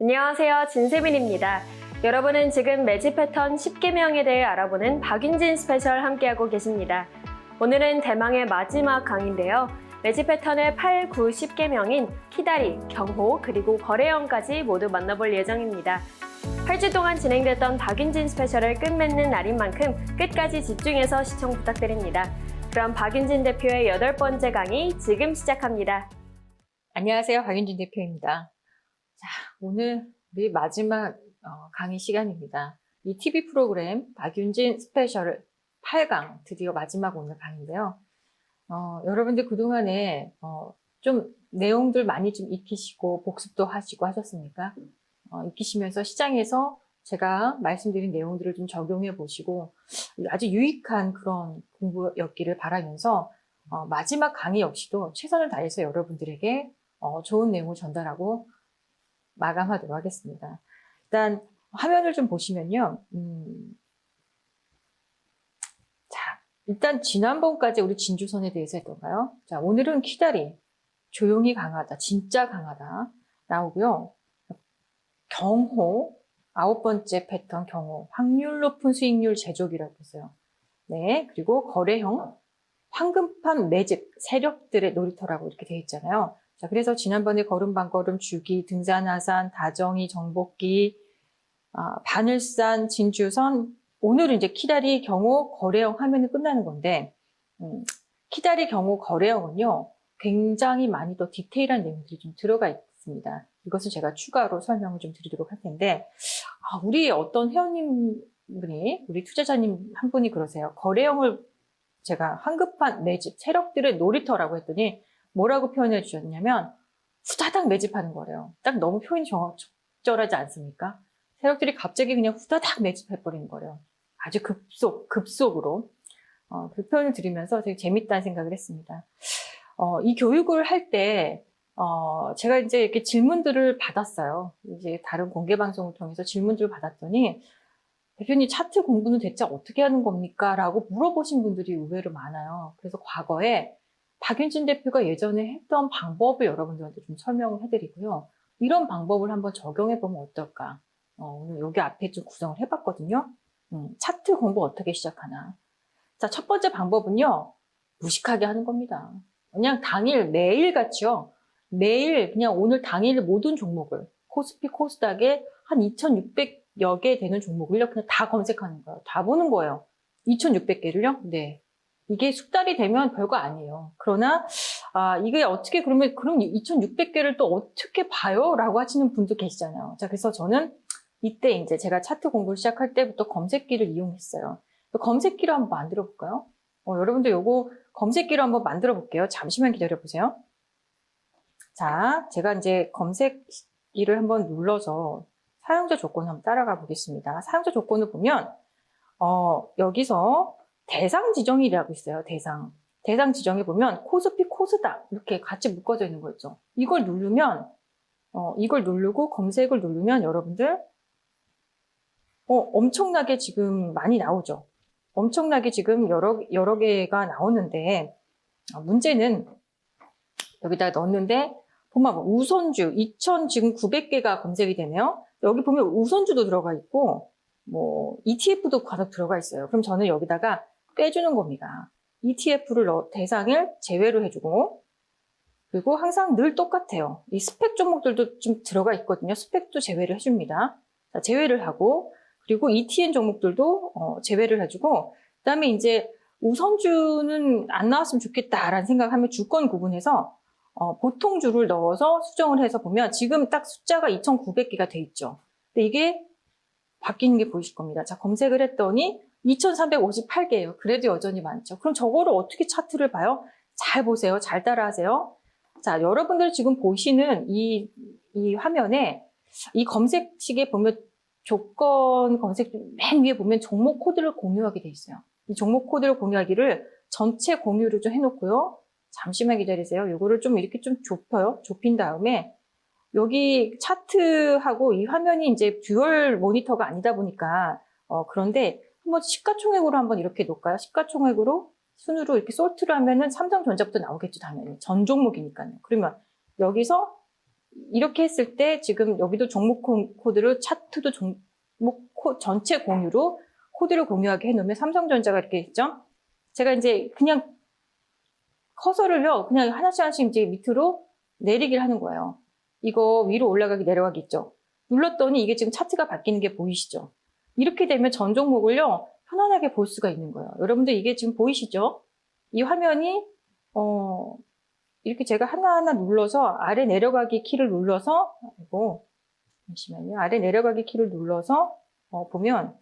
안녕하세요. 진세민입니다. 여러분은 지금 매직 패턴 10개명에 대해 알아보는 박윤진 스페셜 함께하고 계십니다. 오늘은 대망의 마지막 강의인데요. 매직 패턴의 8, 9, 10개명인 키다리, 경호, 그리고 거래형까지 모두 만나볼 예정입니다. 8주 동안 진행됐던 박윤진 스페셜을 끝맺는 날인 만큼 끝까지 집중해서 시청 부탁드립니다. 그럼 박윤진 대표의 8번째 강의 지금 시작합니다. 안녕하세요. 박윤진 대표입니다. 자, 오늘 우리 마지막 강의 시간입니다. 이 TV 프로그램 박윤진 스페셜 8강 드디어 마지막 오늘 강의인데요. 여러분들 그동안에 좀 내용들 많이 좀 익히시고 복습도 하시고 하셨습니까? 익히시면서 시장에서 제가 말씀드린 내용들을 좀 적용해 보시고 아주 유익한 그런 공부였기를 바라면서 마지막 강의 역시도 최선을 다해서 여러분들에게 좋은 내용을 전달하고 마감하도록 하겠습니다. 일단 화면을 좀 보시면요. 자, 일단 지난번까지 우리 진주선에 대해서 했던가요? 자, 오늘은 키다리, 조용히 강하다, 진짜 강하다 나오고요. 경호, 9번째 패턴 경호, 확률 높은 수익률 제조기라고 했어요. 네, 그리고 거래형, 황금판 매집, 세력들의 놀이터라고 이렇게 되어 있잖아요. 자, 그래서 지난번에 걸음반걸음, 주기, 등산하산, 다정이, 정복기, 바늘산, 진주선, 오늘은 이제 키다리, 경호, 거래형 하면은 끝나는 건데, 키다리, 경호, 거래형은요, 굉장히 많이 더 디테일한 내용들이 좀 들어가 있습니다. 이것은 제가 추가로 설명을 좀 드리도록 할 텐데, 우리 어떤 회원님분이, 우리 투자자님 한 분이 그러세요. 거래형을 제가 황급한 매집, 세력들의 놀이터라고 했더니 뭐라고 표현해 주셨냐면 후다닥 매집하는 거래요. 딱 너무 표현이 적절하지 않습니까? 세력들이 갑자기 그냥 후다닥 매집해버리는 거래요. 아주 급속으로. 그 표현을 들으면서 되게 재밌다는 생각을 했습니다. 이 교육을 할 때 제가 이제 이렇게 질문들을 받았어요. 이제 다른 공개 방송을 통해서 질문들을 받았더니 대표님 차트 공부는 대체 어떻게 하는 겁니까? 라고 물어보신 분들이 의외로 많아요. 그래서 과거에 박윤진 대표가 예전에 했던 방법을 여러분들한테 좀 설명을 해드리고요. 이런 방법을 한번 적용해보면 어떨까? 오늘 여기 앞에 좀 구성을 해봤거든요. 차트 공부 어떻게 시작하나? 자, 첫 번째 방법은요. 무식하게 하는 겁니다. 그냥 당일, 매일같이요. 매일 그냥 오늘 당일 모든 종목을 코스피, 코스닥에 한 2,600여 개 되는 종목을요. 그냥 다 검색하는 거예요. 다 보는 거예요. 2,600개를요? 네. 이게 숙달이 되면 별거 아니에요. 그러나 이게 어떻게 그럼 2,600개를 또 어떻게 봐요? 라고 하시는 분도 계시잖아요. 자, 그래서 저는 이때 이제 제가 차트 공부를 시작할 때부터 검색기를 이용했어요. 검색기를 한번 만들어 볼까요? 여러분들 요거 검색기를 한번 만들어 볼게요. 잠시만 기다려 보세요. 자, 제가 이제 검색기를 한번 눌러서 사용자 조건을 한번 따라가 보겠습니다. 사용자 조건을 보면 여기서 대상 지정이라고 있어요. 대상 지정에 보면 코스피, 코스닥 이렇게 같이 묶어져 있는 거 있죠. 이걸 누르면 이걸 누르고 검색을 누르면 여러분들 엄청나게 지금 많이 나오죠. 엄청나게 지금 여러 개가 나오는데 문제는 여기다 넣었는데 보면 우선주 2,900개가 검색이 되네요. 여기 보면 우선주도 들어가 있고 뭐 ETF도 간혹 들어가 있어요. 그럼 저는 여기다가 빼주는 겁니다. ETF를 대상을 제외로 해주고 그리고 항상 늘 똑같아요. 이 스펙 종목들도 좀 들어가 있거든요. 스펙도 제외를 해줍니다. 자, 제외를 하고 그리고 ETN 종목들도 제외를 해주고 그다음에 이제 우선주는 안 나왔으면 좋겠다라는 생각하면 주권 구분해서 보통주를 넣어서 수정을 해서 보면 지금 딱 숫자가 2,900개가 돼 있죠. 근데 이게 바뀌는 게 보이실 겁니다. 자, 검색을 했더니 2,358개예요. 그래도 여전히 많죠. 그럼 저거를 어떻게 차트를 봐요? 잘 보세요. 잘 따라하세요. 자, 여러분들 지금 보시는 이 화면에 이 검색식에 보면 조건 검색 맨 위에 보면 종목 코드를 공유하게 돼 있어요. 이 종목 코드를 공유하기를 전체 공유를 좀 해놓고요. 잠시만 기다리세요. 요거를 좀 이렇게 좀 좁혀요. 좁힌 다음에 여기 차트하고 이 화면이 이제 듀얼 모니터가 아니다 보니까 그런데 한번 시가총액으로 한번 이렇게 놓을까요? 시가총액으로 순으로 이렇게 솔트를 하면은 삼성전자부터 나오겠죠, 당연히. 전 종목이니까요. 그러면 여기서 이렇게 했을 때 지금 여기도 종목 코드를 차트도 종목 전체 공유로 코드를 공유하게 해놓으면 삼성전자가 이렇게 있죠. 제가 이제 그냥 커서를요, 그냥 하나씩 하나씩 이제 밑으로 내리기를 하는 거예요. 이거 위로 올라가기 내려가기 있죠. 눌렀더니 이게 지금 차트가 바뀌는 게 보이시죠? 이렇게 되면 전 종목을요, 편안하게 볼 수가 있는 거예요. 여러분들 이게 지금 보이시죠? 이 화면이, 이렇게 제가 하나하나 눌러서 아래 내려가기 키를 눌러서, 잠시만요. 아래 내려가기 키를 눌러서, 보면,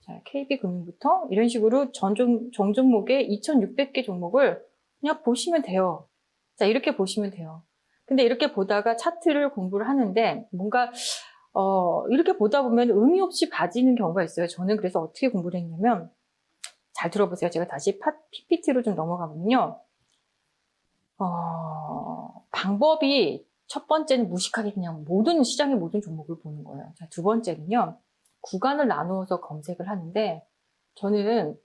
자, KB금융부터 이런 식으로 전 종목의 2,600개 종목을 그냥 보시면 돼요. 자, 이렇게 보시면 돼요. 근데 이렇게 보다가 차트를 공부를 하는데 뭔가 이렇게 보다 보면 의미 없이 봐지는 경우가 있어요. 저는 그래서 어떻게 공부를 했냐면 잘 들어보세요. 제가 다시 PPT로 좀 넘어가면요. 방법이 첫 번째는 무식하게 그냥 시장의 모든 종목을 보는 거예요. 자, 두 번째는요. 구간을 나누어서 검색을 하는데 저는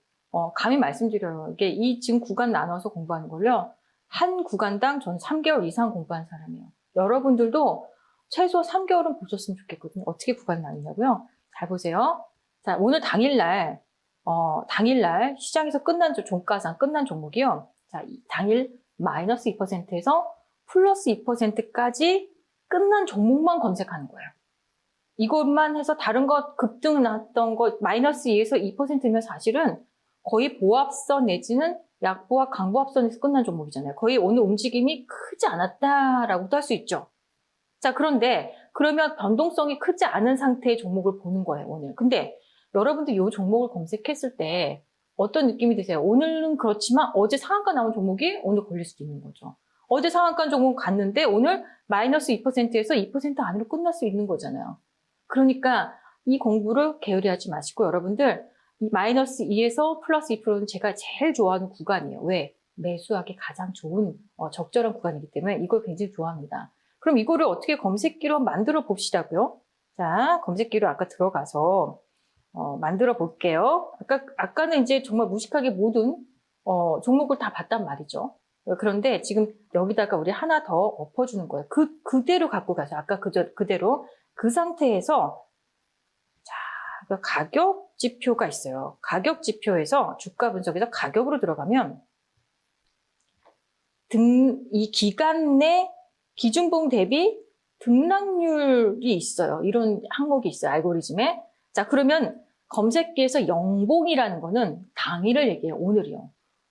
감히 말씀드려요. 이게 이 지금 구간 나눠서 공부하는 걸요. 한 구간당 저는 3개월 이상 공부한 사람이에요. 여러분들도 최소 3개월은 보셨으면 좋겠거든요. 어떻게 구간 나누냐고요? 잘 보세요. 자, 오늘 당일날 시장에서 끝난 종가상 끝난 종목이요. 자, 당일 마이너스 2%에서 플러스 2%까지 끝난 종목만 검색하는 거예요. 이것만 해서 다른 것 급등 났던 것 마이너스 2에서 2%면 사실은 거의 보합선 내지는 약보합, 강보합선에서 끝난 종목이잖아요. 거의 오늘 움직임이 크지 않았다라고도 할 수 있죠. 자, 그런데 그러면 변동성이 크지 않은 상태의 종목을 보는 거예요, 오늘. 근데 여러분들 이 종목을 검색했을 때 어떤 느낌이 드세요? 오늘은 그렇지만 어제 상한가 나온 종목이 오늘 걸릴 수도 있는 거죠. 어제 상한가 종목 갔는데 오늘 마이너스 2%에서 2% 안으로 끝날 수 있는 거잖아요. 그러니까 이 공부를 게으리하지 마시고 여러분들 이 마이너스 2에서 플러스 2%는 제가 제일 좋아하는 구간이에요. 왜? 매수하기 가장 좋은 적절한 구간이기 때문에 이걸 굉장히 좋아합니다. 그럼 이거를 어떻게 검색기로 만들어 봅시다고요? 자, 검색기로 아까 들어가서 만들어 볼게요. 아까는 이제 정말 무식하게 모든 종목을 다 봤단 말이죠. 그런데 지금 여기다가 우리 하나 더 엎어주는 거예요. 그대로 갖고 가세요. 아까 그대로. 그 상태에서 자, 가격 지표가 있어요. 가격 지표에서 주가 분석에서 가격으로 들어가면 이 기간 내 기준봉 대비 등락률이 있어요. 이런 항목이 있어요. 알고리즘에. 자, 그러면 검색기에서 영봉이라는 거는 당일을 얘기해요. 오늘이요.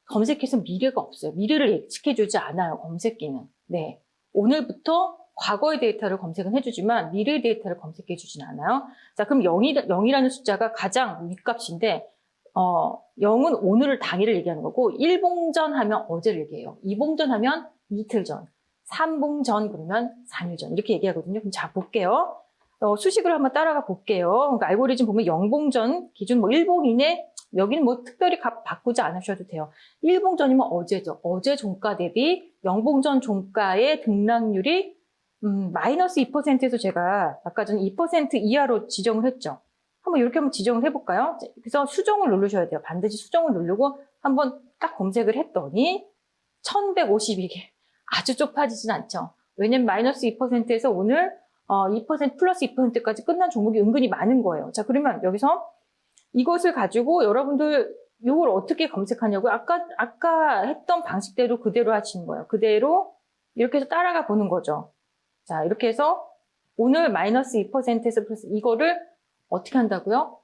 검색기에서 미래가 없어요. 미래를 예측해주지 않아요. 검색기는. 네. 오늘부터 과거의 데이터를 검색은 해주지만 미래의 데이터를 검색해주진 않아요. 자, 그럼 0이라는 숫자가 가장 윗값인데 0은 오늘을 당일을 얘기하는 거고 1봉전 하면 어제를 얘기해요. 2봉전 하면 이틀 전, 3봉전 그러면 3일 전 이렇게 얘기하거든요. 그럼 자, 볼게요. 수식을 한번 따라가 볼게요. 그러니까 알고리즘 보면 0봉전 기준 1봉 이내 여기는 특별히 바꾸지 않으셔도 돼요. 1봉전이면 어제죠. 어제 종가 대비 0봉전 종가의 등락률이 마이너스 2%에서 제가 아까 전에 2% 이하로 지정을 했죠. 이렇게 한번 지정을 해볼까요? 그래서 수정을 누르셔야 돼요. 반드시 수정을 누르고 한번 딱 검색을 했더니 1152개. 아주 좁아지진 않죠. 왜냐면 마이너스 2%에서 오늘 2% 플러스 2%까지 끝난 종목이 은근히 많은 거예요. 자, 그러면 여기서 이것을 가지고 여러분들 이걸 어떻게 검색하냐고요? 아까 했던 방식대로 그대로 하시는 거예요. 그대로 이렇게 해서 따라가 보는 거죠. 자, 이렇게 해서 오늘 마이너스 2%에서 플러스 이거를 어떻게 한다고요?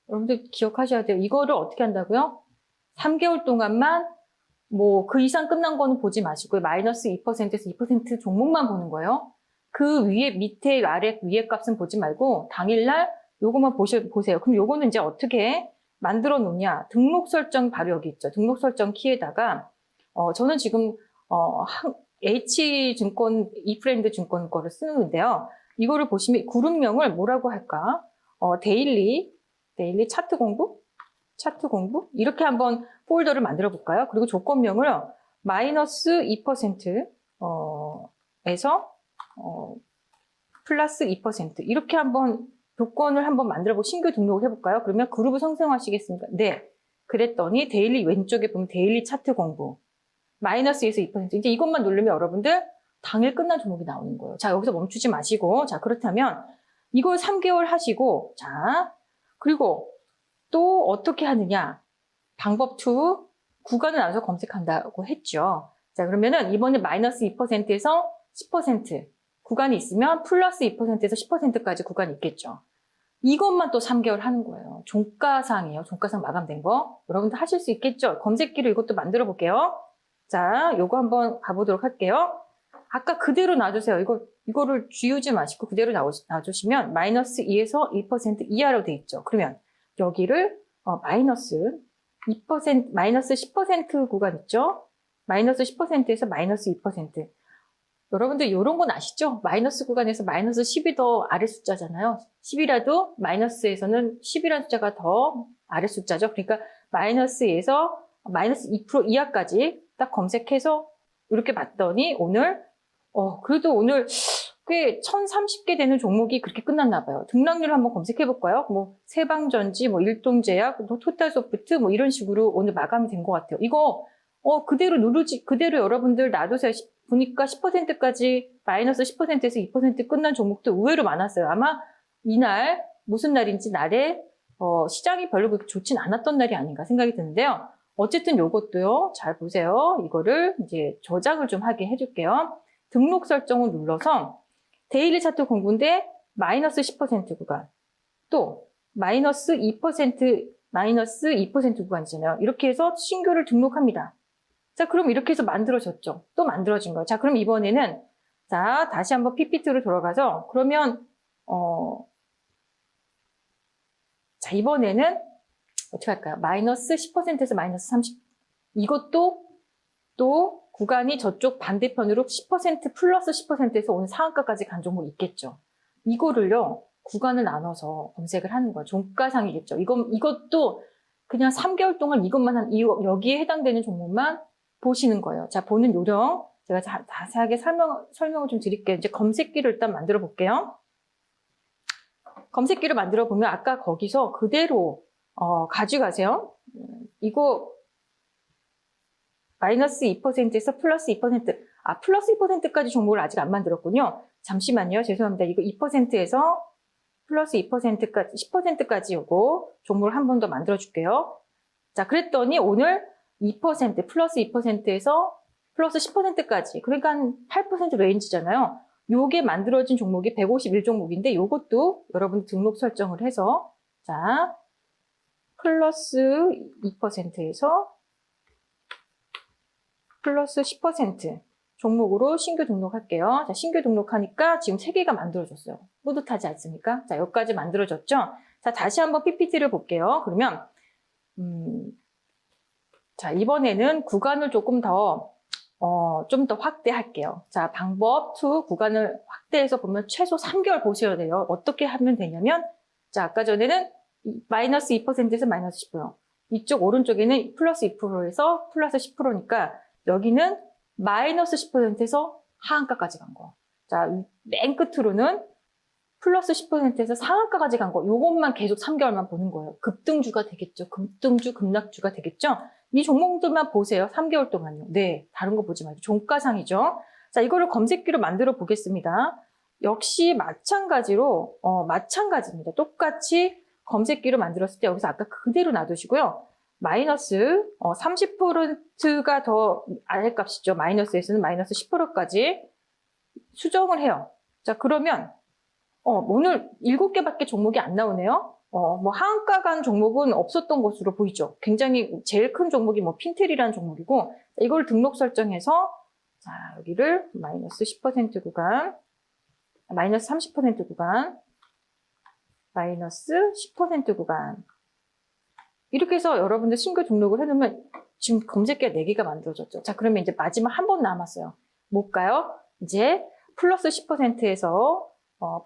여러분들 기억하셔야 돼요. 이거를 어떻게 한다고요? 3개월 동안만 그 이상 끝난 거는 보지 마시고요. 마이너스 2%에서 2% 종목만 보는 거예요. 그 위에 밑에 아래 위에 값은 보지 말고 당일날 요거만 보세요. 그럼 요거는 이제 어떻게 만들어 놓냐? 등록 설정 바로 여기 있죠. 등록 설정 키에다가 저는 지금 H증권, 이프렌드 증권 거를 쓰는데요. 이거를 보시면 그룹명을 뭐라고 할까? 데일리 차트 공부 이렇게 한번 폴더를 만들어 볼까요? 그리고 조건명을 마이너스 2% 에서 플러스 2% 이렇게 한번 조건을 한번 만들어보고 신규 등록을 해볼까요? 그러면 그룹을 생성하시겠습니까? 네. 그랬더니 데일리 왼쪽에 보면 데일리 차트 공부 마이너스 2에서 2% 이제 이것만 누르면 여러분들 당일 끝난 종목이 나오는 거예요. 자, 여기서 멈추지 마시고, 자, 그렇다면 이걸 3개월 하시고, 자, 그리고 또 어떻게 하느냐. 방법 2, 구간을 나눠서 검색한다고 했죠. 자, 그러면은 이번에 마이너스 2%에서 10% 구간이 있으면 플러스 2%에서 10%까지 구간이 있겠죠. 이것만 또 3개월 하는 거예요. 종가상이에요. 종가상 마감된 거. 여러분들 하실 수 있겠죠? 검색기로 이것도 만들어 볼게요. 자, 요거 한번 가보도록 할게요. 아까 그대로 놔두세요. 이거를 쥐우지 마시고 그대로 놔주시면 마이너스 2에서 2% 이하로 돼 있죠. 그러면 여기를 마이너스 2%, 마이너스 10% 구간 있죠? 마이너스 10%에서 마이너스 2%. 여러분들 이런 건 아시죠? 마이너스 구간에서 마이너스 10이 더 아래 숫자잖아요. 10이라도 마이너스에서는 10이라는 숫자가 더 아래 숫자죠. 그러니까 마이너스에서 마이너스 2% 이하까지 딱 검색해서 이렇게 봤더니 오늘 그래도 오늘 꽤 1030개 되는 종목이 그렇게 끝났나 봐요. 등락률 한번 검색해 볼까요? 뭐 세방전지, 뭐 일동제약, 뭐 토탈소프트 뭐 이런 식으로 오늘 마감이 된 것 같아요. 이거 그대로 여러분들 놔두세요. 보니까 10%까지 마이너스 10%에서 2% 끝난 종목도 의외로 많았어요. 아마 이날 무슨 날인지 날에 시장이 별로 그렇게 좋진 않았던 날이 아닌가 생각이 드는데요. 어쨌든 요것도요. 잘 보세요. 이거를 이제 저장을 좀 하게 해줄게요. 등록 설정을 눌러서 데일리 차트 공부인데 마이너스 10% 구간 또 마이너스 2% 구간이잖아요. 이렇게 해서 신규를 등록합니다. 자, 그럼 이렇게 해서 만들어졌죠. 또 만들어진 거예요. 자, 그럼 이번에는 자, 다시 한번 PPT로 돌아가서 그러면 자, 이번에는 어떻게 할까요? 마이너스 10%에서 마이너스 30. 이것도 또 구간이 저쪽 반대편으로 10% 플러스 10%에서 오는 상한가까지 간 종목 있겠죠. 이거를요, 구간을 나눠서 검색을 하는 거예요. 종가상이겠죠. 이것도 그냥 3개월 동안 여기에 해당되는 종목만 보시는 거예요. 자, 보는 요령. 제가 자세하게 설명을 좀 드릴게요. 이제 검색기를 일단 만들어 볼게요. 검색기를 만들어 보면 아까 거기서 그대로 가져가세요. 이거 마이너스 2%에서 플러스 2%. 플러스 2%까지 종목을 아직 안 만들었군요. 잠시만요. 죄송합니다. 이거 2%에서 플러스 2%까지, 10%까지 요거 종목을 한 번 더 만들어 줄게요. 자, 그랬더니 오늘 2%, 플러스 2%에서 플러스 10%까지. 그러니까 한 8% 레인지잖아요. 요게 만들어진 종목이 151종목인데 요것도 여러분 등록 설정을 해서 자, 플러스 2%에서 플러스 10% 종목으로 신규 등록할게요. 자, 신규 등록하니까 지금 3개가 만들어졌어요. 뿌듯하지 않습니까? 자, 여기까지 만들어졌죠? 자, 다시 한번 PPT를 볼게요. 그러면, 자, 이번에는 구간을 조금 더, 좀 더 확대할게요. 자, 방법 2 구간을 확대해서 보면 최소 3개월 보셔야 돼요. 어떻게 하면 되냐면, 자, 아까 전에는 마이너스 2%에서 마이너스 10%. 이쪽 오른쪽에는 플러스 2%에서 플러스 10%니까 여기는 마이너스 10%에서 하한가까지 간 거. 자, 맨 끝으로는 플러스 10%에서 상한가까지 간 거. 요것만 계속 3개월만 보는 거예요. 급등주가 되겠죠. 급등주, 급락주가 되겠죠. 이 종목들만 보세요. 3개월 동안요. 네, 다른 거 보지 말고 종가상이죠. 자, 이거를 검색기로 만들어 보겠습니다. 역시 마찬가지로 마찬가지입니다. 똑같이 검색기로 만들었을 때 여기서 아까 그대로 놔두시고요. 마이너스 30%가 더 아래 값이죠. 마이너스에서는 마이너스 10%까지 수정을 해요. 자, 그러면 오늘 7개밖에 종목이 안 나오네요. 뭐 하한가 간 종목은 없었던 것으로 보이죠. 굉장히 제일 큰 종목이 뭐 핀텔이라는 종목이고 이걸 등록 설정해서 자, 여기를 마이너스 10% 구간, 마이너스 30% 구간, 마이너스 10% 구간 이렇게 해서 여러분들 신규 등록을 해놓으면 지금 검색기가 4개가 만들어졌죠. 자, 그러면 이제 마지막 한 번 남았어요. 뭘까요? 이제 플러스 10%에서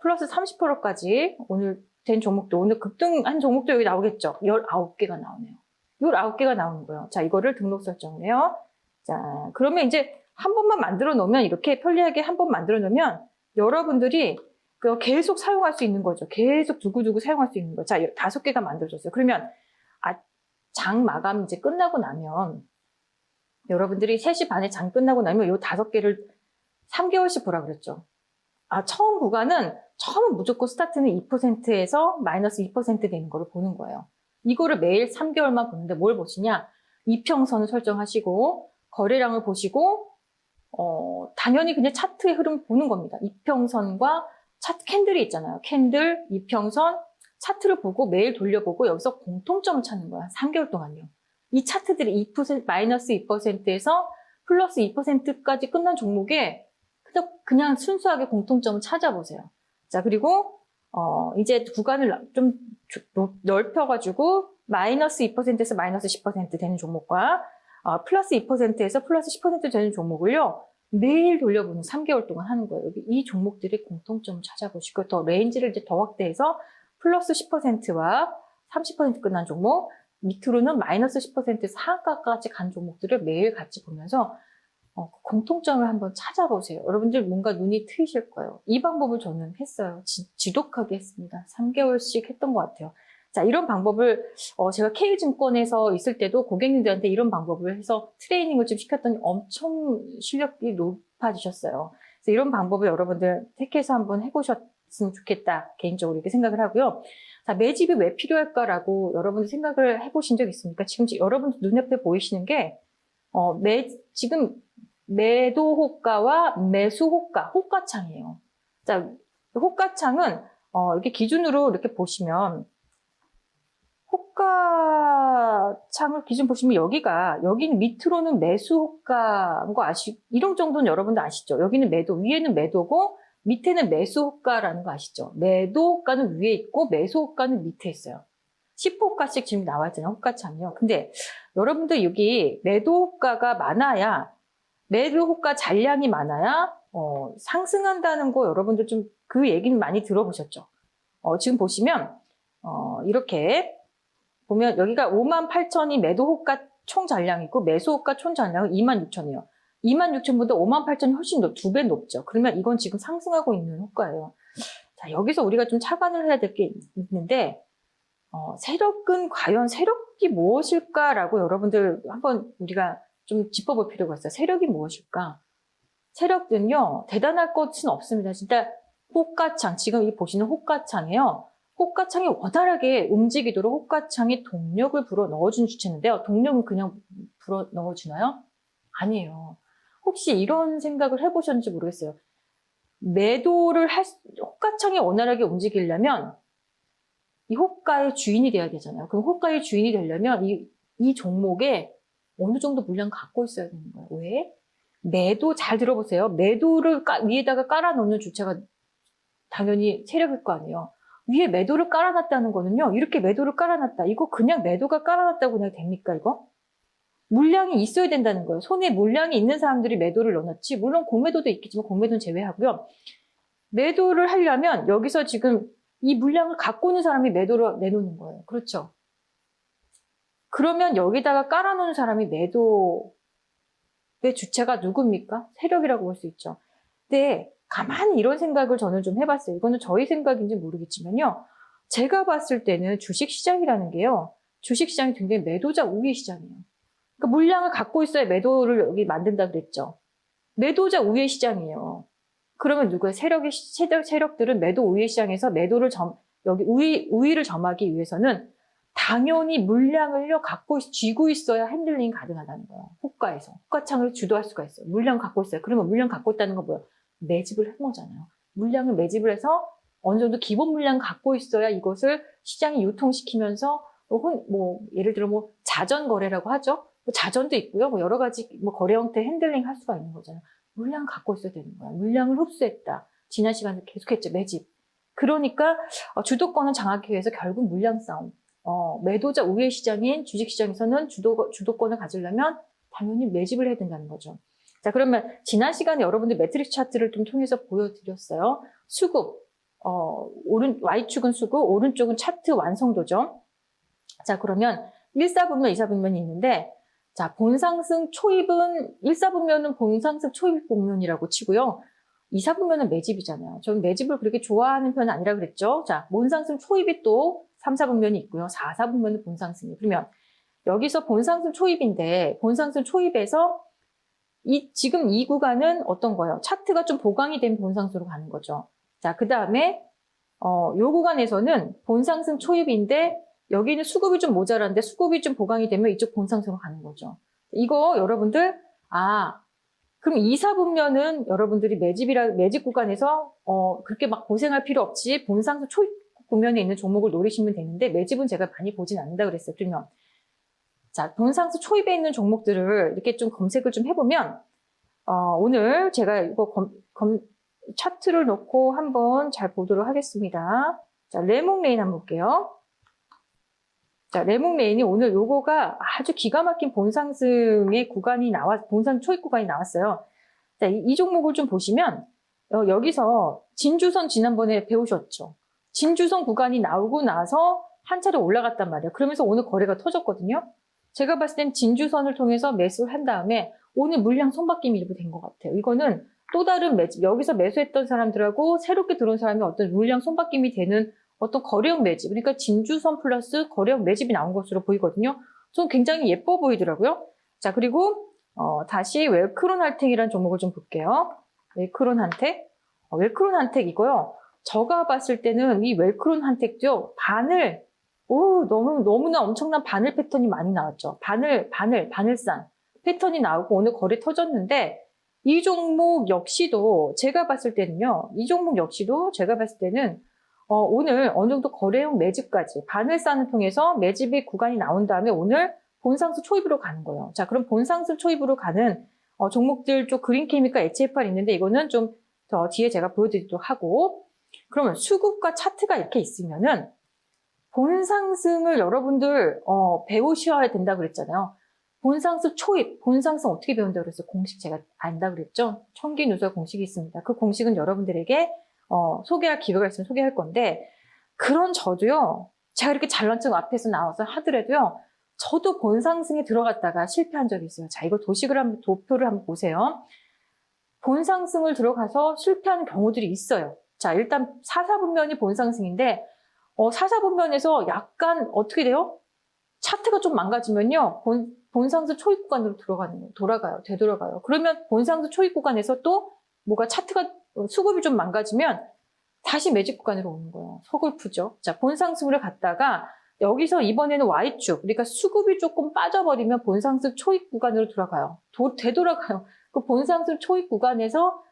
플러스 30%까지 오늘 된 종목도 오늘 급등한 종목도 여기 나오겠죠. 19개가 나오네요. 19개가 나오는 거예요. 자, 이거를 등록 설정을 해요. 자, 그러면 이제 한 번만 만들어 놓으면 이렇게 편리하게 한 번 만들어 놓으면 여러분들이 계속 사용할 수 있는 거죠. 계속 두고두고 사용할 수 있는 거죠. 자, 5개가 만들어졌어요. 그러면 장 마감 이제 끝나고 나면 여러분들이 3시 반에 장 끝나고 나면 요 5개를 3개월씩 보라 그랬죠. 처음 구간은 처음 무조건 스타트는 2%에서 마이너스 2% 되는 거를 보는 거예요. 이거를 매일 3개월만 보는데 뭘 보시냐? 이평선을 설정하시고 거래량을 보시고 당연히 그냥 차트의 흐름 보는 겁니다. 이평선과 차트 캔들이 있잖아요. 캔들, 이평선, 차트를 보고 매일 돌려보고 여기서 공통점을 찾는 거야. 3개월 동안요. 이 차트들이 2%, 마이너스 2%에서 플러스 2%까지 끝난 종목에 그냥 순수하게 공통점을 찾아보세요. 자, 그리고 이제 구간을 좀 넓혀가지고 마이너스 2%에서 마이너스 10% 되는 종목과 플러스 2%에서 플러스 10% 되는 종목을요, 매일 돌려보는 3개월 동안 하는 거예요. 여기 이 종목들의 공통점을 찾아보시고, 더 레인지를 이제 더 확대해서 플러스 10%와 30% 끝난 종목, 밑으로는 마이너스 10%에서 하한가까지 간 종목들을 매일 같이 보면서 공통점을 한번 찾아보세요. 여러분들 뭔가 눈이 트이실 거예요. 이 방법을 저는 했어요. 지독하게 했습니다. 3개월씩 했던 것 같아요. 자, 이런 방법을 제가 K증권에서 있을 때도 고객님들한테 이런 방법을 해서 트레이닝을 좀 시켰더니 엄청 실력이 높아지셨어요. 그래서 이런 방법을 여러분들 택해서 한번 해보셨으면 좋겠다. 개인적으로 이렇게 생각을 하고요. 자, 매집이 왜 필요할까라고 여러분들 생각을 해보신 적 있습니까? 지금 여러분들 눈앞에 보이시는 게 지금 매도 호가와 매수 호가, 호가창이에요. 자, 호가창은 이렇게 기준으로 이렇게 보시면 호가창을 기준 보시면 여기는 밑으로는 매수 호가인 거 이런 정도는 여러분들 아시죠? 여기는 매도, 위에는 매도고 밑에는 매수 호가라는 거 아시죠? 매도 호가는 위에 있고 매수 호가는 밑에 있어요. 10호가씩 지금 나와 있잖아요. 호가창이요. 근데 여러분들 여기 매도 호가가 많아야, 매도 호가 잔량이 많아야 상승한다는 거 여러분들 좀 그 얘기는 많이 들어보셨죠? 지금 보시면 이렇게 보면 여기가 58,000이 매도 호가 총 잔량이고 매수 호가 총 잔량은 26,000이에요. 26,000보다 58,000이 훨씬 더 2배 높죠. 그러면 이건 지금 상승하고 있는 호가예요. 자, 여기서 우리가 좀 차관을 해야 될 게 있는데 세력은 과연 세력이 무엇일까라고 여러분들 한번 우리가 좀 짚어볼 필요가 있어요. 세력이 무엇일까? 세력은요, 대단할 것은 없습니다. 진짜 호가창, 지금 이 보시는 호가창이에요. 호가창이 원활하게 움직이도록 호가창이 동력을 불어 넣어준 주체인데요. 동력은 그냥 불어 넣어주나요? 아니에요. 혹시 이런 생각을 해보셨는지 모르겠어요. 호가창이 원활하게 움직이려면 이 호가의 주인이 돼야 되잖아요. 그럼 호가의 주인이 되려면 이 종목에 어느 정도 물량 갖고 있어야 되는 거예요. 왜? 매도, 잘 들어보세요. 매도를 위에다가 깔아놓는 주체가 당연히 세력일 거 아니에요. 위에 매도를 깔아놨다는 거는요, 이렇게 매도를 깔아놨다. 이거 그냥 매도가 깔아놨다고 그냥 됩니까, 이거? 물량이 있어야 된다는 거예요. 손에 물량이 있는 사람들이 매도를 넣어놨지, 물론 공매도도 있겠지만 공매도는 제외하고요. 매도를 하려면 여기서 지금 이 물량을 갖고 있는 사람이 매도를 내놓는 거예요. 그렇죠? 그러면 여기다가 깔아놓은 사람이 매도의 주체가 누굽니까? 세력이라고 볼 수 있죠. 근데 가만히 이런 생각을 저는 좀 해봤어요. 이거는 저희 생각인지 모르겠지만요. 제가 봤을 때는 주식시장이라는 게요. 주식시장이 굉장히 매도자 우위 시장이에요. 그러니까 물량을 갖고 있어야 매도를 여기 만든다 그랬죠. 매도자 우위 시장이에요. 그러면 누구예요? 세력들은 매도 우위 시장에서 매도를 여기 우위를 점하기 위해서는 당연히 물량을요, 쥐고 있어야 핸들링이 가능하다는 거예요. 호가에서. 호가창을 주도할 수가 있어요. 물량 갖고 있어요. 그러면 물량 갖고 있다는 건 뭐예요? 매집을 한 거잖아요. 물량을 매집을 해서 어느 정도 기본 물량 갖고 있어야 이것을 시장에 유통시키면서 예를 들어 자전 거래라고 하죠. 자전도 있고요. 여러 가지 거래 형태 핸들링 할 수가 있는 거잖아요. 물량 갖고 있어야 되는 거야. 물량을 흡수했다. 지난 시간에 계속했죠. 매집. 그러니까 주도권을 장악하기 위해서 결국 물량 싸움. 매도자 우회 시장인 주식시장에서는 주도권을 가지려면 당연히 매집을 해야 된다는 거죠. 자, 그러면 지난 시간에 여러분들 매트릭스 차트를 좀 통해서 보여드렸어요. 수급, Y축은 수급, 오른쪽은 차트 완성도죠. 자, 그러면 1사분면, 2사분면이 있는데, 자, 본상승 초입은, 1사분면은 본상승 초입 국면이라고 치고요. 2사분면은 매집이잖아요. 저는 매집을 그렇게 좋아하는 편은 아니라 그랬죠. 자, 본상승 초입이 또 3사분면이 있고요. 4사분면은 본상승이에요. 그러면 여기서 본상승 초입인데, 본상승 초입에서 지금 이 구간은 어떤 거예요? 차트가 좀 보강이 된 본상수로 가는 거죠. 자, 그 다음에 요 구간에서는 본상승 초입인데 여기는 수급이 좀 모자란데 수급이 좀 보강이 되면 이쪽 본상승으로 가는 거죠. 이거 여러분들 그럼 2, 4분면은 여러분들이 매집 구간에서 그렇게 막 고생할 필요 없이 본상승 초입 구면에 있는 종목을 노리시면 되는데 매집은 제가 많이 보진 않는다 그랬어요. 그러면 자, 본상승 초입에 있는 종목들을 이렇게 좀 검색을 좀 해보면 오늘 제가 이거 차트를 놓고 한번 잘 보도록 하겠습니다. 자, 레몽레인 한번 볼게요. 자, 레몽레인이 오늘 요거가 아주 기가 막힌 본상승의 구간이 본상 초입 구간이 나왔어요. 자, 이 종목을 좀 보시면, 여기서 진주선 지난번에 배우셨죠? 진주선 구간이 나오고 나서 한 차례 올라갔단 말이에요. 그러면서 오늘 거래가 터졌거든요. 제가 봤을 땐 진주선을 통해서 매수를 한 다음에 오늘 물량 손바뀜이 일부 된 것 같아요. 이거는 또 다른 매집, 여기서 매수했던 사람들하고 새롭게 들어온 사람이 어떤 물량 손바뀜이 되는 어떤 거래형 매집, 그러니까 진주선 플러스 거래형 매집이 나온 것으로 보이거든요. 좀 굉장히 예뻐 보이더라고요. 자, 그리고 다시 웰크론 할텍이라는 종목을 좀 볼게요. 웰크론 한텍. 웰크론 한텍 이거요. 제가 봤을 때는 이 웰크론 한텍도 너무나 엄청난 바늘 패턴이 많이 나왔죠. 바늘산 패턴이 나오고 오늘 거래 터졌는데 이 종목 역시도 제가 봤을 때는 오늘 어느 정도 거래형 매집까지 바늘산을 통해서 매집의 구간이 나온 다음에 오늘 본상수 초입으로 가는 거예요. 자, 그럼 본상수 초입으로 가는 종목들 쪽 그린케미칼 HFR 있는데 이거는 좀 더 뒤에 제가 보여드리도록 하고 그러면 수급과 차트가 이렇게 있으면은 본상승을 여러분들 배우셔야 된다고 그랬잖아요. 본상승 초입, 본상승 어떻게 배운다고 그랬어요? 공식 제가 안다 그랬죠? 청기누설 공식이 있습니다. 그 공식은 여러분들에게 소개할 기회가 있으면 소개할 건데 그런 저도요. 제가 이렇게 잘난 척 앞에서 나와서 하더라도요. 저도 본상승에 들어갔다가 실패한 적이 있어요. 자, 이거 도표를 한번 보세요. 본상승을 들어가서 실패하는 경우들이 있어요. 자, 일단 4, 4분면이 본상승인데 4, 4분면에서 약간 어떻게 돼요? 차트가 좀 망가지면요. 본상승 초입 구간으로 되돌아가요. 그러면 본상승 초입 구간에서 또 뭐가 차트가 수급이 좀 망가지면 다시 매집 구간으로 오는 거예요. 서글프죠. 자, 본상승으로 갔다가 여기서 이번에는 Y축, 그러니까 수급이 조금 빠져버리면 본상승 초입 구간으로 되돌아가요. 그 본상승 초입 구간에서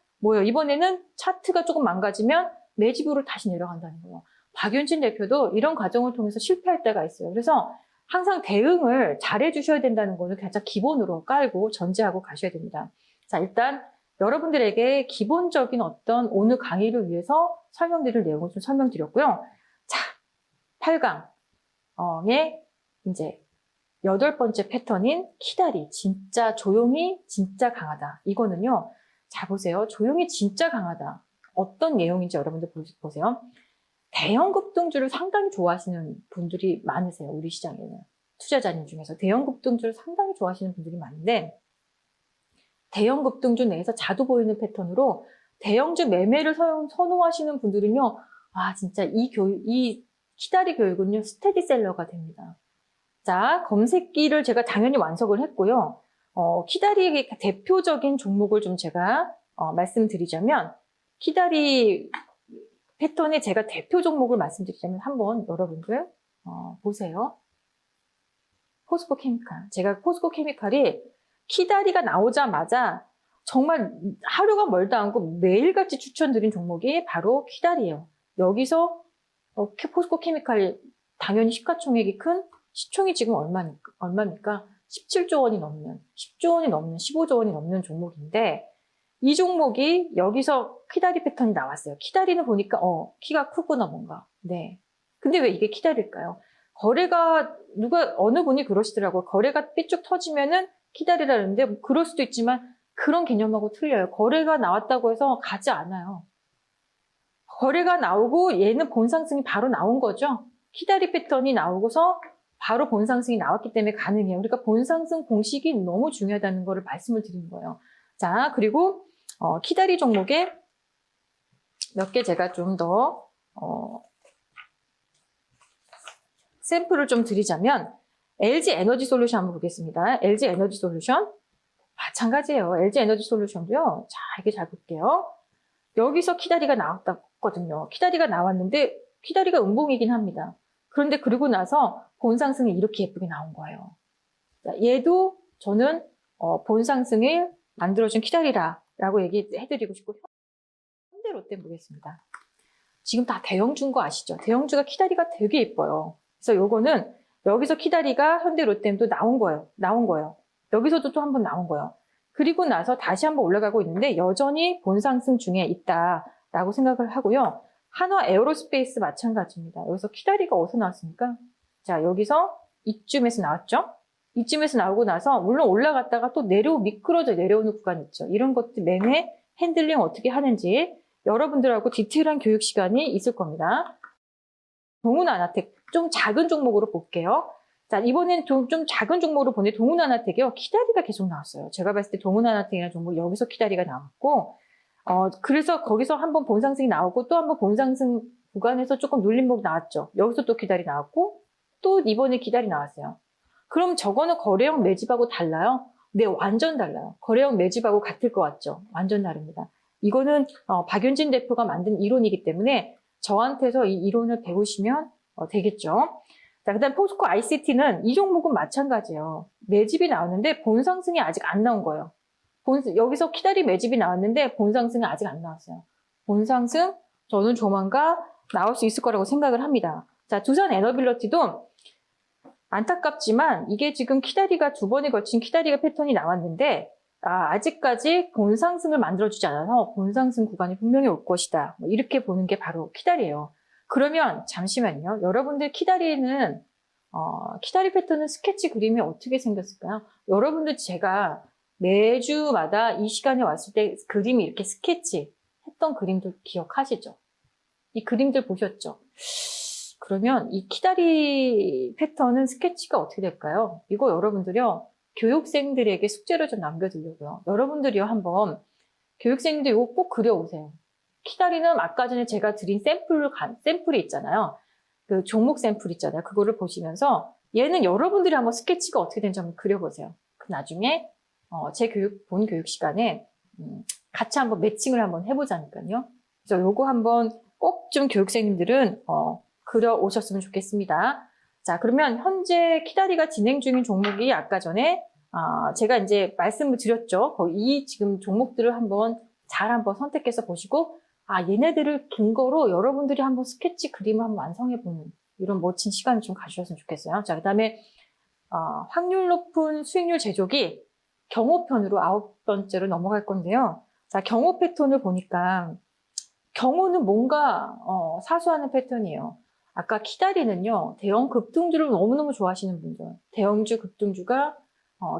이번에는 차트가 조금 망가지면 매집으로 다시 내려간다는 거예요. 박윤진 대표도 이런 과정을 통해서 실패할 때가 있어요. 그래서 항상 대응을 잘해 주셔야 된다는 거는 가장 기본으로 깔고 전제하고 가셔야 됩니다. 자, 일단 여러분들에게 기본적인 어떤 오늘 강의를 위해서 설명드릴 내용을 좀 설명드렸고요. 자, 8강의 이제 8번째 패턴인 키다리. 진짜 조용히 진짜 강하다. 이거는요. 자, 보세요. 조용히 진짜 강하다. 어떤 내용인지 여러분들 보세요. 대형 급등주를 상당히 좋아하시는 분들이 많으세요. 우리 시장에는. 투자자님 중에서 대형 급등주를 상당히 좋아하시는 분들이 많은데 대형 급등주 내에서 자주 보이는 패턴으로 대형주 매매를 선호하시는 분들은요. 진짜 이 키다리 교육은요. 스테디셀러가 됩니다. 자, 검색기를 제가 당연히 완성을 했고요. 키다리의 대표적인 종목을 좀 제가 말씀드리자면 키다리 패턴의 제가 대표 종목을 말씀드리자면 한번 여러분들 보세요. 포스코 케미칼. 제가 포스코 케미칼이 키다리가 나오자마자 정말 하루가 멀다 않고 매일같이 추천드린 종목이 바로 키다리예요. 여기서 포스코 케미칼이 당연히 시가총액이 큰 시총이 지금 얼마입니까? 17조 원이 넘는, 10조 원이 넘는, 15조 원이 넘는 종목인데 이 종목이 여기서 키다리 패턴이 나왔어요. 키다리는 보니까 키가 크구나 뭔가. 네. 근데 왜 이게 키다리일까요? 거래가 어느 분이 그러시더라고요. 거래가 삐쭉 터지면은 키다리라는데 그럴 수도 있지만 그런 개념하고 틀려요. 거래가 나왔다고 해서 가지 않아요. 거래가 나오고 얘는 본상승이 바로 나온 거죠. 키다리 패턴이 나오고서 바로 본상승이 나왔기 때문에 가능해요. 그러니까 본상승 공식이 너무 중요하다는 거를 말씀을 드리는 거예요. 자, 그리고 키다리 종목에 몇 개 제가 좀 더 샘플을 좀 드리자면 LG 에너지 솔루션 한번 보겠습니다. LG 에너지 솔루션 마찬가지예요. LG 에너지 솔루션도요. 자, 이게 잘 볼게요. 여기서 키다리가 나왔거든요. 키다리가 나왔는데 키다리가 음봉이긴 합니다. 그런데 그러고 나서 본상승이 이렇게 예쁘게 나온 거예요. 자, 얘도 저는 본상승을 만들어준 키다리라고 얘기해드리고 싶고, 현대 롯데 보겠습니다. 지금 다 대형주인 거 아시죠? 대형주가 키다리가 되게 예뻐요. 그래서 요거는 여기서 키다리가 현대 롯데도 나온 거예요. 여기서도 또 한 번 나온 거예요. 그리고 나서 다시 한번 올라가고 있는데 여전히 본상승 중에 있다라고 생각을 하고요. 한화 에어로스페이스 마찬가지입니다. 여기서 키다리가 어디서 나왔습니까? 자, 여기서 이쯤에서 나왔죠? 이쯤에서 나오고 나서 물론 올라갔다가 또 미끄러져 내려오는 구간 있죠. 이런 것들 매매, 핸들링 어떻게 하는지 여러분들하고 디테일한 교육 시간이 있을 겁니다. 동훈아나텍 좀 작은 종목으로 볼게요. 자, 이번엔 좀 작은 종목으로 보는데 동훈아나텍이요. 키다리가 계속 나왔어요. 제가 봤을 때 동훈아나텍이라는 종목 여기서 키다리가 나왔고 그래서 거기서 한번 본상승이 나오고 또 한번 본상승 구간에서 조금 눌림목 나왔죠. 여기서 또 키다리 나왔고 또 이번에 키다리 나왔어요. 그럼 저거는 거래형 매집하고 달라요? 네, 완전 달라요. 거래형 매집하고 같을 것 같죠? 완전 다릅니다. 이거는 박윤진 대표가 만든 이론이기 때문에 저한테서 이 이론을 배우시면 되겠죠. 자, 그다음 포스코 ICT는 이 종목은 마찬가지예요. 매집이 나왔는데 본상승이 아직 안 나온 거예요. 여기서 키다리 매집이 나왔는데 본상승이 아직 안 나왔어요. 본상승 저는 조만간 나올 수 있을 거라고 생각을 합니다. 자, 두산 에너빌리티도 안타깝지만 이게 지금 키다리가 두 번에 걸친 키다리가 패턴이 나왔는데 아직까지 본상승을 만들어주지 않아서 본상승 구간이 분명히 올 것이다. 이렇게 보는 게 바로 키다리예요. 그러면 잠시만요. 여러분들 키다리 패턴은 스케치 그림이 어떻게 생겼을까요? 여러분들 제가 매주마다 이 시간에 왔을 때 그림이 이렇게 스케치 했던 그림들 기억하시죠? 이 그림들 보셨죠? 그러면 이 키다리 패턴은 스케치가 어떻게 될까요? 이거 여러분들요, 교육생들에게 숙제로 좀 남겨두려고요. 여러분들이요, 한번 교육생들 이거 꼭 그려오세요. 키다리는 아까 전에 제가 드린 샘플이 있잖아요. 그 종목 샘플 있잖아요. 그거를 보시면서 얘는 여러분들이 한번 스케치가 어떻게 되는지 한번 그려보세요. 그 나중에 제 본 교육 시간에 같이 한번 매칭을 한번 해보자니까요. 그래서 요거 한번 꼭 좀 교육생님들은 그려 오셨으면 좋겠습니다. 자, 그러면 현재 키다리가 진행 중인 종목이 아까 전에 제가 이제 말씀을 드렸죠. 이 지금 종목들을 한번 선택해서 보시고 얘네들을 근거로 여러분들이 한번 스케치 그림을 한번 완성해보는 이런 멋진 시간을 좀 가지셨으면 좋겠어요. 자, 그 다음에 확률 높은 수익률 제조기 경호 편으로 9번째로 넘어갈 건데요. 자, 경호 패턴을 보니까 경호는 뭔가 사수하는 패턴이에요. 아까 키다리는요, 대형 급등주를 너무너무 좋아하시는 분들, 대형주 급등주가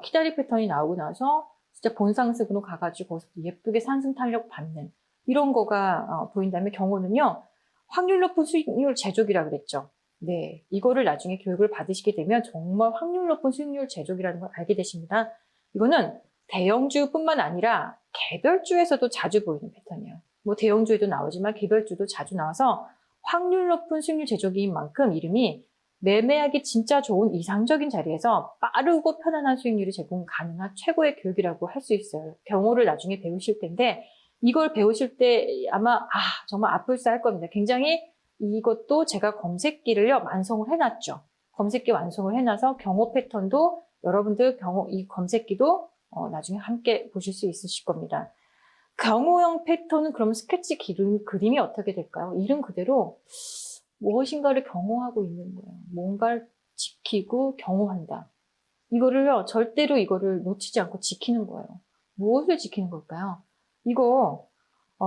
키다리 패턴이 나오고 나서 진짜 본상승으로 가가지고 거기서 예쁘게 상승 탄력 받는 이런 거가 보인다면 경우는요, 확률 높은 수익률 제조기라 그랬죠. 네, 이거를 나중에 교육을 받으시게 되면 정말 확률 높은 수익률 제조기라는 걸 알게 되십니다. 이거는 대형주뿐만 아니라 개별주에서도 자주 보이는 패턴이에요. 뭐 대형주에도 나오지만 개별주도 자주 나와서 확률 높은 수익률 제조기인 만큼 이름이 매매하기 진짜 좋은 이상적인 자리에서 빠르고 편안한 수익률이 제공 가능한 최고의 교육이라고 할 수 있어요. 경호를 나중에 배우실 텐데 이걸 배우실 때 아마 정말 아플싸할 겁니다. 굉장히 이것도 제가 검색기를요 완성을 해놨죠. 검색기 완성을 해놔서 경호 패턴도 여러분들 이 검색기도 나중에 함께 보실 수 있으실 겁니다. 경호형 패턴은 그럼 스케치 그림이 어떻게 될까요? 이름 그대로 무엇인가를 경호하고 있는 거예요. 뭔가를 지키고 경호한다. 이거를요, 절대로 이거를 놓치지 않고 지키는 거예요. 무엇을 지키는 걸까요? 이거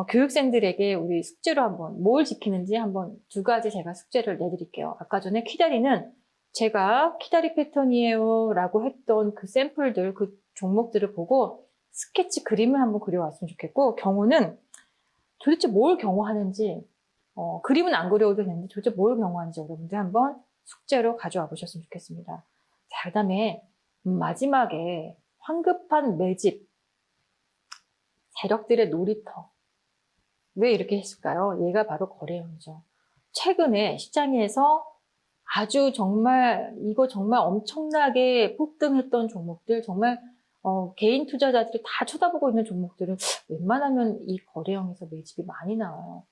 교육생들에게 우리 숙제로 한번 뭘 지키는지 한번 두 가지 제가 숙제를 내드릴게요. 아까 전에 키다리는 제가 키다리 패턴이에요 라고 했던 그 샘플들, 그 종목들을 보고 스케치 그림을 한번 그려왔으면 좋겠고, 경호는 도대체 뭘 경호하는지 그림은 안 그려도 되는데 도대체 뭘 경호하는지 여러분들 한번 숙제로 가져와 보셨으면 좋겠습니다. 자, 그 다음에 마지막에 황급한 매집, 세력들의 놀이터. 왜 이렇게 했을까요? 얘가 바로 거래형이죠. 최근에 시장에서 아주 정말 이거 정말 엄청나게 폭등했던 종목들, 정말 개인 투자자들이 다 쳐다보고 있는 종목들은 웬만하면 이 거래형에서 매집이 많이 나와요.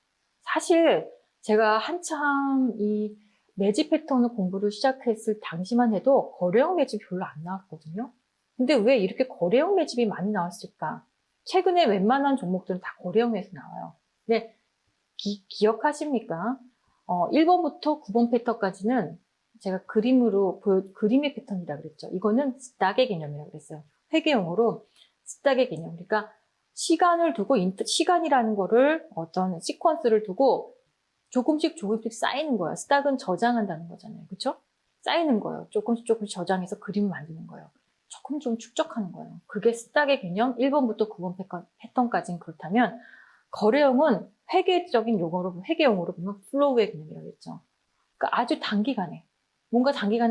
사실 제가 한참 이 매집 패턴을 공부를 시작했을 당시만 해도 거래형 매집이 별로 안 나왔거든요. 근데 왜 이렇게 거래형 매집이 많이 나왔을까? 최근에 웬만한 종목들은 다 거래형에서 나와요. 근데 기억하십니까? 1번부터 9번 패턴까지는 제가 그림의 패턴이라 그랬죠. 이거는 스탁의 개념이라고 그랬어요. 회계용어로 스탁의 개념. 그러니까 시간을 두고, 시간이라는 거를 어떤 시퀀스를 두고 조금씩 쌓이는 거예요. 스탁은 저장한다는 거잖아요. 그렇죠? 쌓이는 거예요. 조금씩 저장해서 그림을 만드는 거예요. 조금 좀 축적하는 거예요. 그게 스탁의 개념 1번부터 9번 패턴까지는 그렇다면 거래형은 회계용어로 보면 플로우의 개념이라고 했죠. 그러니까 아주 단기간에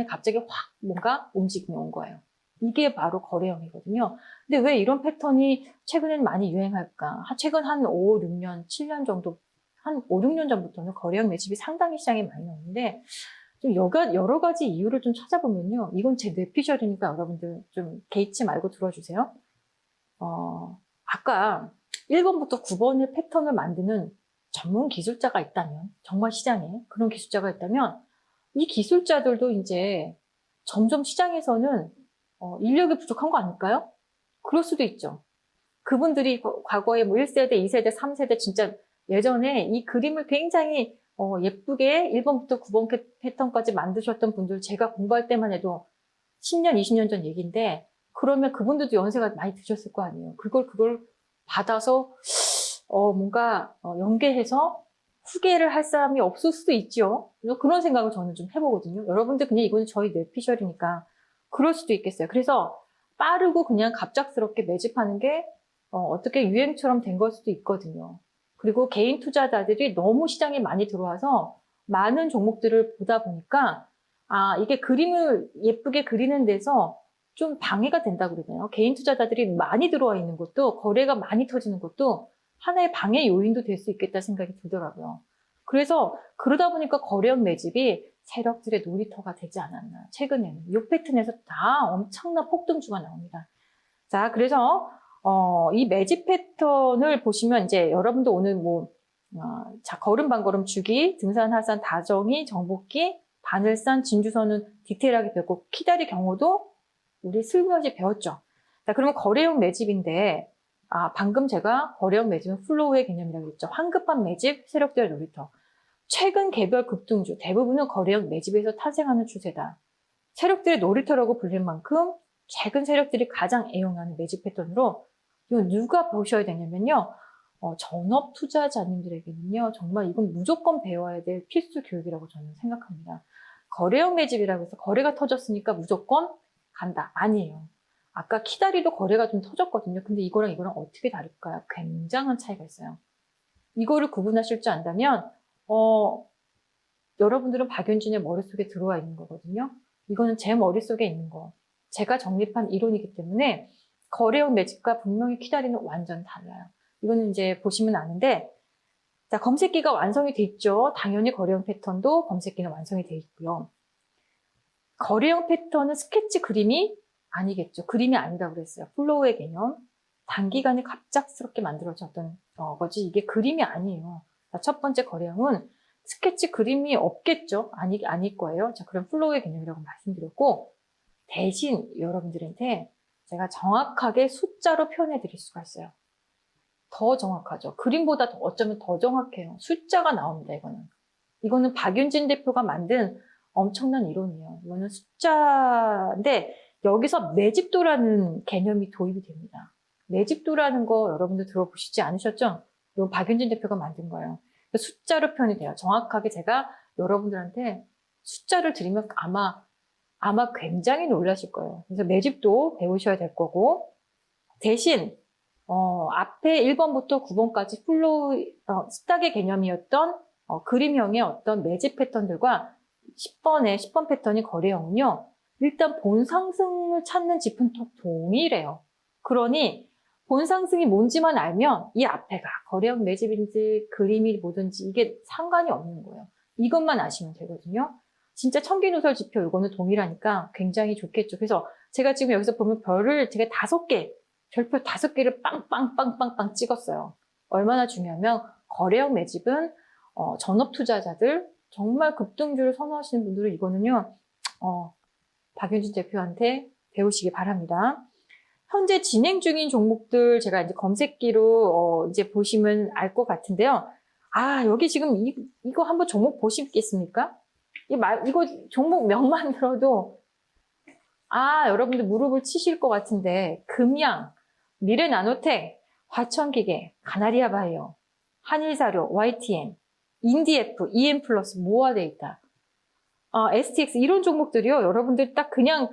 갑자기 확 뭔가 움직임이 온 거예요. 이게 바로 거래형이거든요. 근데 왜 이런 패턴이 최근엔 많이 유행할까? 최근 한 5, 6년, 7년 정도, 한 5, 6년 전부터는 거래형 매집이 상당히 시장에 많이 나오는데 좀 여러 가지 이유를 좀 찾아보면요. 이건 제 뇌피셜이니까 여러분들 좀 개의치 말고 들어주세요. 아까 1번부터 9번의 패턴을 만드는 전문 기술자가 있다면, 정말 시장에 그런 기술자가 있다면 이 기술자들도 이제 점점 시장에서는 인력이 부족한 거 아닐까요? 그럴 수도 있죠. 그분들이 과거에 뭐 1세대, 2세대, 3세대 진짜 예전에 이 그림을 굉장히 예쁘게 1번부터 9번 패턴까지 만드셨던 분들 제가 공부할 때만 해도 10년, 20년 전 얘기인데 그러면 그분들도 연세가 많이 드셨을 거 아니에요. 그걸 받아서 뭔가 연계해서 후계를 할 사람이 없을 수도 있죠. 그런 생각을 저는 좀 해보거든요. 여러분들 그냥 이거는 저희 뇌피셜이니까 그럴 수도 있겠어요. 그래서 빠르고 그냥 갑작스럽게 매집하는 게 어떻게 유행처럼 된 걸 수도 있거든요. 그리고 개인 투자자들이 너무 시장에 많이 들어와서 많은 종목들을 보다 보니까 이게 그림을 예쁘게 그리는 데서 좀 방해가 된다고 그러나요? 개인 투자자들이 많이 들어와 있는 것도 거래가 많이 터지는 것도 하나의 방해 요인도 될 수 있겠다 생각이 들더라고요. 그래서 그러다 보니까 거래형 매집이 세력들의 놀이터가 되지 않았나. 최근에는 이 패턴에서 다 엄청난 폭등주가 나옵니다. 자, 그래서 이 매집 패턴을 보시면 이제 여러분도 오늘 자, 걸음 반걸음 주기, 등산, 하산, 다정이, 정복기, 바늘산, 진주선은 디테일하게 배웠고 키다리 경우도 우리 슬며시 배웠죠. 자, 그러면 거래형 매집인데 방금 제가 거래형 매집은 플로우의 개념이라고 했죠. 황급한 매집, 세력들의 놀이터. 최근 개별 급등주 대부분은 거래형 매집에서 탄생하는 추세다. 세력들의 놀이터라고 불릴 만큼 최근 세력들이 가장 애용하는 매집 패턴으로 이건 누가 보셔야 되냐면요. 전업 투자자님들에게는요. 정말 이건 무조건 배워야 될 필수 교육이라고 저는 생각합니다. 거래형 매집이라고 해서 거래가 터졌으니까 무조건 간다. 아니에요. 아까 키다리도 거래가 좀 터졌거든요. 근데 이거랑 어떻게 다를까요? 굉장한 차이가 있어요. 이거를 구분하실 줄 안다면 여러분들은 박윤진의 머릿속에 들어와 있는 거거든요. 이거는 제 머릿속에 있는 거. 제가 정립한 이론이기 때문에 거래형 매집과 분명히 키다리는 완전 달라요. 이거는 이제 보시면 아는데 자, 검색기가 완성이 돼 있죠. 당연히 거래형 패턴도 검색기는 완성이 돼 있고요. 거래형 패턴은 스케치 그림이 아니겠죠. 그림이 아니라고 그랬어요. 플로우의 개념. 단기간에 갑작스럽게 만들어졌던 거지 이게 그림이 아니에요. 자, 첫 번째 거래형은 스케치 그림이 없겠죠. 아닐 거예요. 자, 그럼 플로우의 개념이라고 말씀드렸고 대신 여러분들한테 제가 정확하게 숫자로 표현해 드릴 수가 있어요. 더 정확하죠. 그림보다 어쩌면 더 정확해요. 숫자가 나옵니다. 이거는 박윤진 대표가 만든 엄청난 이론이에요. 이거는 숫자인데 여기서 매집도라는 개념이 도입이 됩니다. 매집도라는 거 여러분들 들어보시지 않으셨죠? 이건 박윤진 대표가 만든 거예요. 숫자로 표현이 돼요. 정확하게 제가 여러분들한테 숫자를 드리면 아마 굉장히 놀라실 거예요. 그래서 매집도 배우셔야 될 거고 대신 앞에 1번부터 9번까지 스탁의 개념이었던 그림형의 어떤 매집 패턴들과 10번 패턴이 거래형은요. 일단 본 상승을 찾는 짚은 동일해요. 그러니 본 상승이 뭔지만 알면 이 앞에가 거래형 매집인지 그림이 뭐든지 이게 상관이 없는 거예요. 이것만 아시면 되거든요. 진짜 청기누설 지표 이거는 동일하니까 굉장히 좋겠죠. 그래서 제가 지금 여기서 보면 별을 제가 5개, 별표 5개를 빵빵빵빵빵 찍었어요. 얼마나 중요하면 거래형 매집은 전업 투자자들 정말 급등주를 선호하시는 분들은 이거는요, 박윤진 대표한테 배우시기 바랍니다. 현재 진행 중인 종목들 제가 이제 검색기로 이제 보시면 알 것 같은데요. 아, 여기 지금 이거 한번 종목 보시겠습니까? 이거 종목 명만 들어도 여러분들 무릎을 치실 것 같은데 금양, 미래나노텍, 화천기계, 가나리아 바이오, 한일사료, YTN, 인디F, EM플러스, 모아데이터, STX 이런 종목들이요. 여러분들 딱 그냥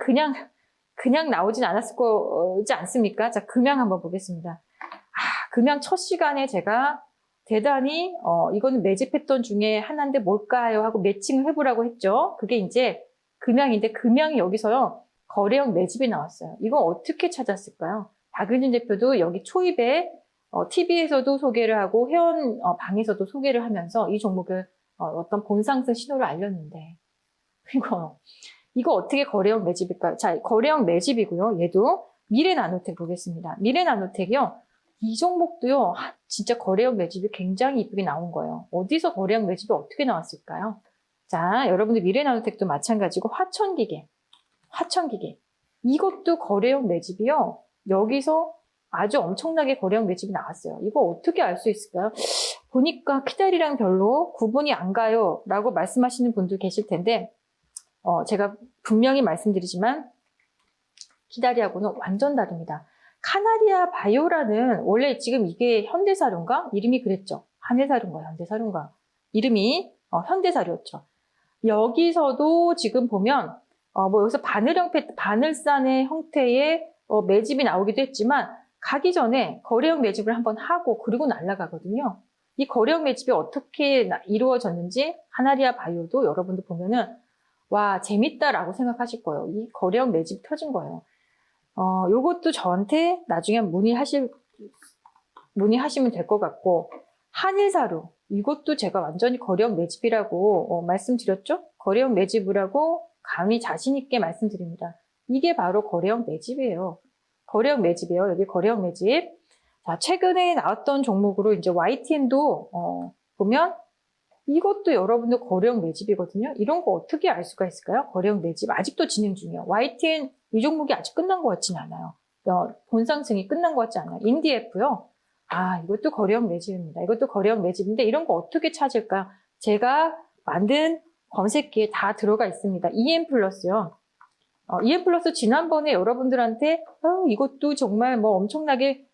나오진 않았을 거지 않습니까? 자, 금양 한번 보겠습니다. 금양 첫 시간에 제가 대단히 이거는 매집 패턴 중에 하나인데 뭘까요? 하고 매칭을 해보라고 했죠. 그게 이제 금양인데 금양이 여기서요. 거래형 매집이 나왔어요. 이거 어떻게 찾았을까요? 박윤진 대표도 여기 초입에 TV에서도 소개를 하고 회원 방에서도 소개를 하면서 이 종목을 어떤 본상승 신호를 알렸는데 이거 어떻게 거래형 매집일까요? 자, 거래형 매집이고요. 얘도 미래나노텍 보겠습니다. 미래나노텍이요. 이 종목도요. 진짜 거래형 매집이 굉장히 이쁘게 나온 거예요. 어디서 거래형 매집이 어떻게 나왔을까요? 자, 여러분들 미래나노텍도 마찬가지고 화천기계. 이것도 거래형 매집이요. 여기서 아주 엄청나게 거래형 매집이 나왔어요. 이거 어떻게 알 수 있을까요? 보니까 키다리랑 별로 구분이 안 가요. 라고 말씀하시는 분들 계실 텐데 제가 분명히 말씀드리지만 키다리하고는 완전 다릅니다. 카나리아 바이오라는 원래 지금 이게 현대사료인가? 이름이 그랬죠. 한일사료인가 현대사료인가? 이름이 현대사료였죠. 여기서도 지금 보면 여기서 바늘산의 형태의 매집이 나오기도 했지만 가기 전에 거래형 매집을 한번 하고 그리고 날아가거든요. 이 거래형 매집이 어떻게 이루어졌는지 카나리아 바이오도 여러분들 보면은 와 재밌다라고 생각하실 거예요. 이 거래형 매집이 터진 거예요. 요것도 저한테 나중에 문의하시면 될 것 같고 한일사료 이것도 제가 완전히 거래형 매집이라고 말씀드렸죠. 거래형 매집이라고 감히 자신 있게 말씀드립니다. 이게 바로 거래형 매집이에요. 거래형 매집이에요. 여기 거래형 매집. 자, 최근에 나왔던 종목으로 이제 YTN도 보면 이것도 여러분들 거래형 매집이거든요. 이런 거 어떻게 알 수가 있을까요? 거래형 매집 아직도 진행 중이에요. YTN 이 종목이 아직 끝난 것 같지는 않아요. 본상승이 끝난 것 같지 않아요. 인디F요. 이것도 거래형 매집입니다. 이것도 거래형 매집인데 이런 거 어떻게 찾을까? 제가 만든 검색기에 다 들어가 있습니다. EM플러스요. EM플러스 지난번에 여러분들한테 이것도 정말 뭐 엄청나게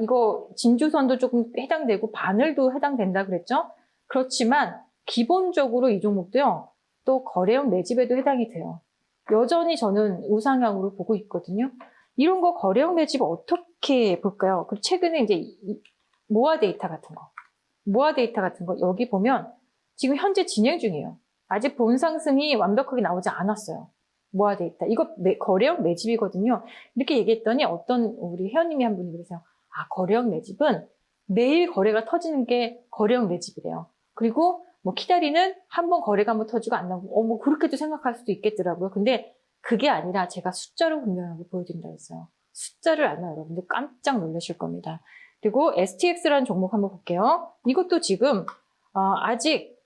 이거 진주선도 조금 해당되고 바늘도 해당된다 그랬죠? 그렇지만 기본적으로 이 종목도요. 또 거래형 매집에도 해당이 돼요. 여전히 저는 우상향으로 보고 있거든요. 이런 거 거래형 매집 어떻게 볼까요? 그리고 최근에 이제 모아 데이터 같은 거 여기 보면 지금 현재 진행 중이에요. 아직 본상승이 완벽하게 나오지 않았어요. 모아 데이터. 이거 거래형 매집이거든요. 이렇게 얘기했더니 어떤 우리 회원님이 한 분이 그러세요. 거래형 매집은 매일 거래가 터지는 게 거래형 매집이래요. 그리고 뭐 키다리는 한번 거래가 한번 터지고 안 나오고 뭐 그렇게도 생각할 수도 있겠더라고요. 근데 그게 아니라 제가 숫자로 분명하게 보여드린다고 했어요. 숫자를 알면 여러분들 깜짝 놀라실 겁니다. 그리고 STX라는 종목 한번 볼게요. 이것도 지금 아직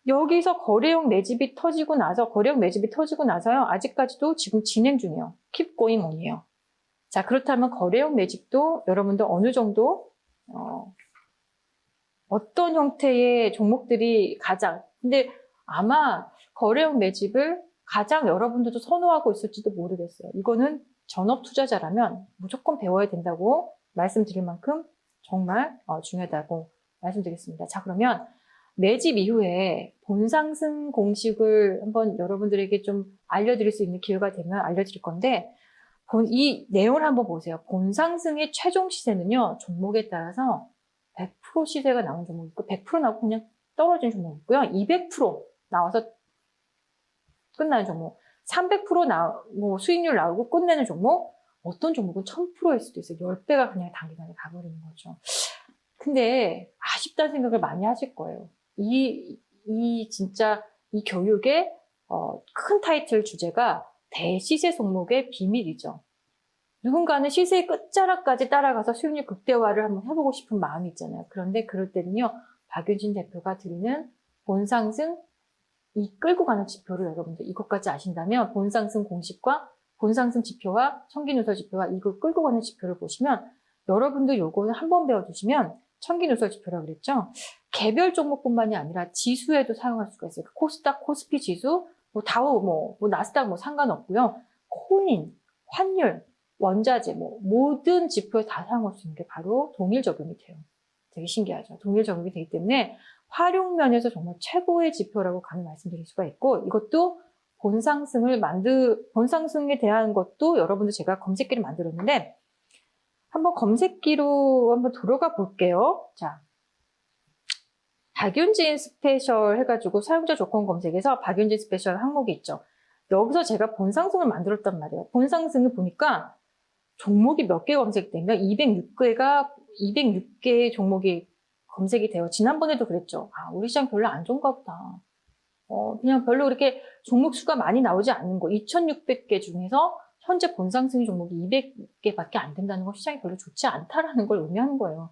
여기서 거래형 매집이 터지고 나서요. 아직까지도 지금 진행 중이에요. Keep going on이에요. 자, 그렇다면 거래형 매집도 여러분들 어느 정도 어떤 형태의 종목들이 근데 아마 거래형 매집을 가장 여러분들도 선호하고 있을지도 모르겠어요. 이거는 전업 투자자라면 무조건 배워야 된다고 말씀드릴 만큼 정말 중요하다고 말씀드리겠습니다. 자, 그러면 매집 이후에 본상승 공식을 한번 여러분들에게 좀 알려드릴 수 있는 기회가 되면 알려드릴 건데 이 내용을 한번 보세요. 본상승의 최종 시세는요. 종목에 따라서 100% 시세가 나온 종목 있고 100% 나오고 그냥 떨어진 종목 있고요. 200% 나와서 끝나는 종목, 300% 수익률 나오고 끝내는 종목, 어떤 종목은 1000%일 수도 있어요. 10배가 그냥 단기간에 가버리는 거죠. 근데 아쉽다는 생각을 많이 하실 거예요. 진짜 이 교육의 큰 타이틀 주제가 대시세 종목의 비밀이죠. 누군가는 시세의 끝자락까지 따라가서 수익률 극대화를 한번 해보고 싶은 마음이 있잖아요. 그런데 그럴 때는요, 박윤진 대표가 드리는 본상승 이 끌고 가는 지표를 여러분들 이것까지 아신다면 본상승 공식과 본상승 지표와 청기누설 지표와 이걸 끌고 가는 지표를 보시면 여러분들 요거는 한번 배워두시면 청기누설 지표라고 그랬죠. 개별 종목뿐만이 아니라 지수에도 사용할 수가 있어요. 코스닥, 코스피 지수, 뭐 다우, 뭐 나스닥 뭐 상관없고요. 코인, 환율, 원자재 모든 지표에 다 사용할 수 있는 게 바로 동일 적용이 돼요. 되게 신기하죠. 동일 적용이 되기 때문에 활용 면에서 정말 최고의 지표라고 감히 말씀드릴 수가 있고 이것도 본상승에 대한 것도 여러분들 제가 검색기를 만들었는데 한번 검색기로 한번 들어가 볼게요. 자, 박윤진 스페셜 해가지고 사용자 조건 검색에서 박윤진 스페셜 항목이 있죠. 여기서 제가 본상승을 만들었단 말이에요. 본상승을 보니까 종목이 몇 개 검색되면 206개의 종목이 검색이 돼요. 지난번에도 그랬죠. 우리 시장 별로 안 좋은가 보다. 그냥 별로 그렇게 종목 수가 많이 나오지 않는 거. 2,600개 중에서 현재 본상승 종목이 200개밖에 안 된다는 건 시장이 별로 좋지 않다라는 걸 의미하는 거예요.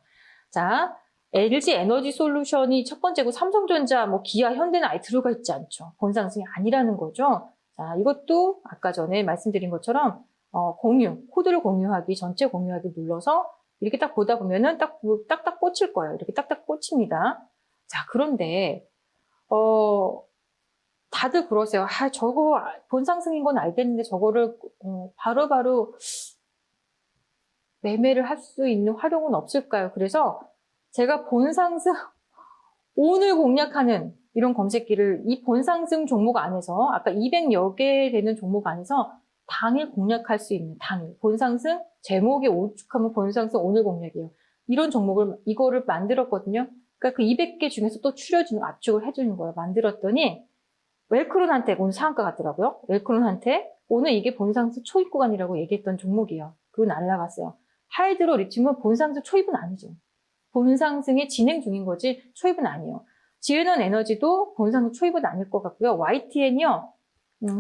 자, LG 에너지 솔루션이 첫 번째고 삼성전자, 기아, 현대는 아예 들어가 있지 않죠. 본상승이 아니라는 거죠. 자, 이것도 아까 전에 말씀드린 것처럼 코드를 공유하기, 전체 공유하기 눌러서 이렇게 딱 보다 보면은 딱딱 꽂힐 거예요. 이렇게 딱딱 꽂힙니다. 자, 그런데, 다들 그러세요. 저거 본상승인 건 알겠는데 저거를, 바로바로 매매를 할 수 있는 활용은 없을까요? 그래서 제가 본상승, 오늘 공략하는 이런 검색기를 이 본상승 종목 안에서, 아까 200여 개 되는 종목 안에서 당일 공략할 수 있는 당일 본상승 제목에 오죽하면 본상승 오늘 공략이에요. 이런 종목을 이거를 만들었거든요. 그러니까 그 200개 중에서 또 추려주는 압축을 해주는 거예요. 만들었더니 웰크론한테 오늘 상한가 같더라고요. 웰크론한테 오늘 이게 본상승 초입 구간이라고 얘기했던 종목이에요. 그거 날라갔어요. 하이드로 리튬은 본상승 초입은 아니죠. 본상승이 진행 중인 거지 초입은 아니에요. 지에넌 에너지도 본상승 초입은 아닐 것 같고요. YTN이요.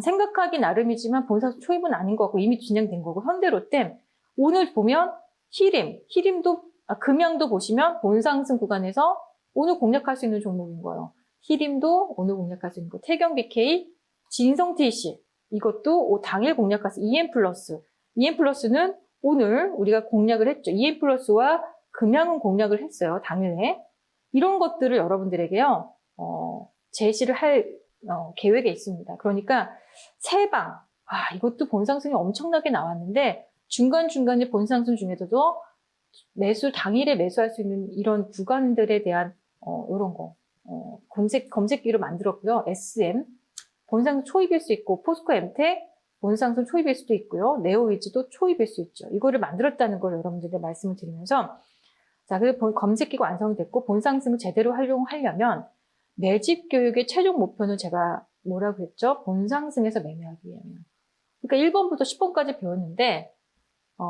생각하기 나름이지만 본상승 초입은 아닌 것 같고 이미 진행된 거고 현대롯데 오늘 보면 히림도 금양도 보시면 본상승 구간에서 오늘 공략할 수 있는 종목인 거예요. 히림도 오늘 공략할 수 있는 거. 태경 BK, 진성 TC 이것도 당일 공략할 수 EM 플러스는 오늘 우리가 공략을 했죠. EM 플러스와 금양은 공략을 했어요. 당일에 이런 것들을 여러분들에게요 제시를 할 계획에 있습니다. 그러니까 세방, 이것도 본상승이 엄청나게 나왔는데 중간중간에 본상승 중에서도 당일에 매수할 수 있는 이런 구간들에 대한 이런 거 검색기로 만들었고요. SM, 본상승 초입일 수 있고 포스코 엠텍, 본상승 초입일 수도 있고요. 네오위즈도 초입일 수 있죠. 이거를 만들었다는 걸 여러분들께 말씀을 드리면서 자, 그리고 검색기가 완성됐고 본상승을 제대로 활용하려면 매집 교육의 최종 목표는 제가 뭐라고 했죠? 본상승에서 매매하기 위함이에요. 그러니까 1번부터 10번까지 배웠는데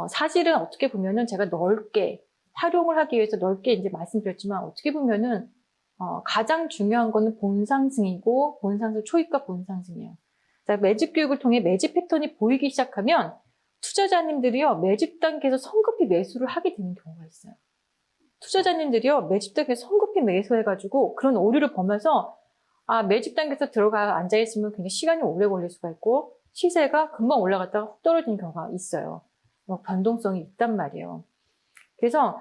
사실은 어떻게 보면은 제가 넓게 활용을 하기 위해서 넓게 이제 말씀드렸지만 어떻게 보면은 가장 중요한 거는 본상승이고 본상승 초입과 본상승이에요. 자, 매집 교육을 통해 매집 패턴이 보이기 시작하면 투자자님들이요 매집 단계에서 성급히 매수를 하게 되는 경우가 있어요. 투자자님들이요 매집 단계에서 성급히 매수해가지고 그런 오류를 범해서 매집 단계에서 들어가 앉아있으면 굉장히 시간이 오래 걸릴 수가 있고 시세가 금방 올라갔다가 훅 떨어지는 경우가 있어요. 변동성이 있단 말이에요. 그래서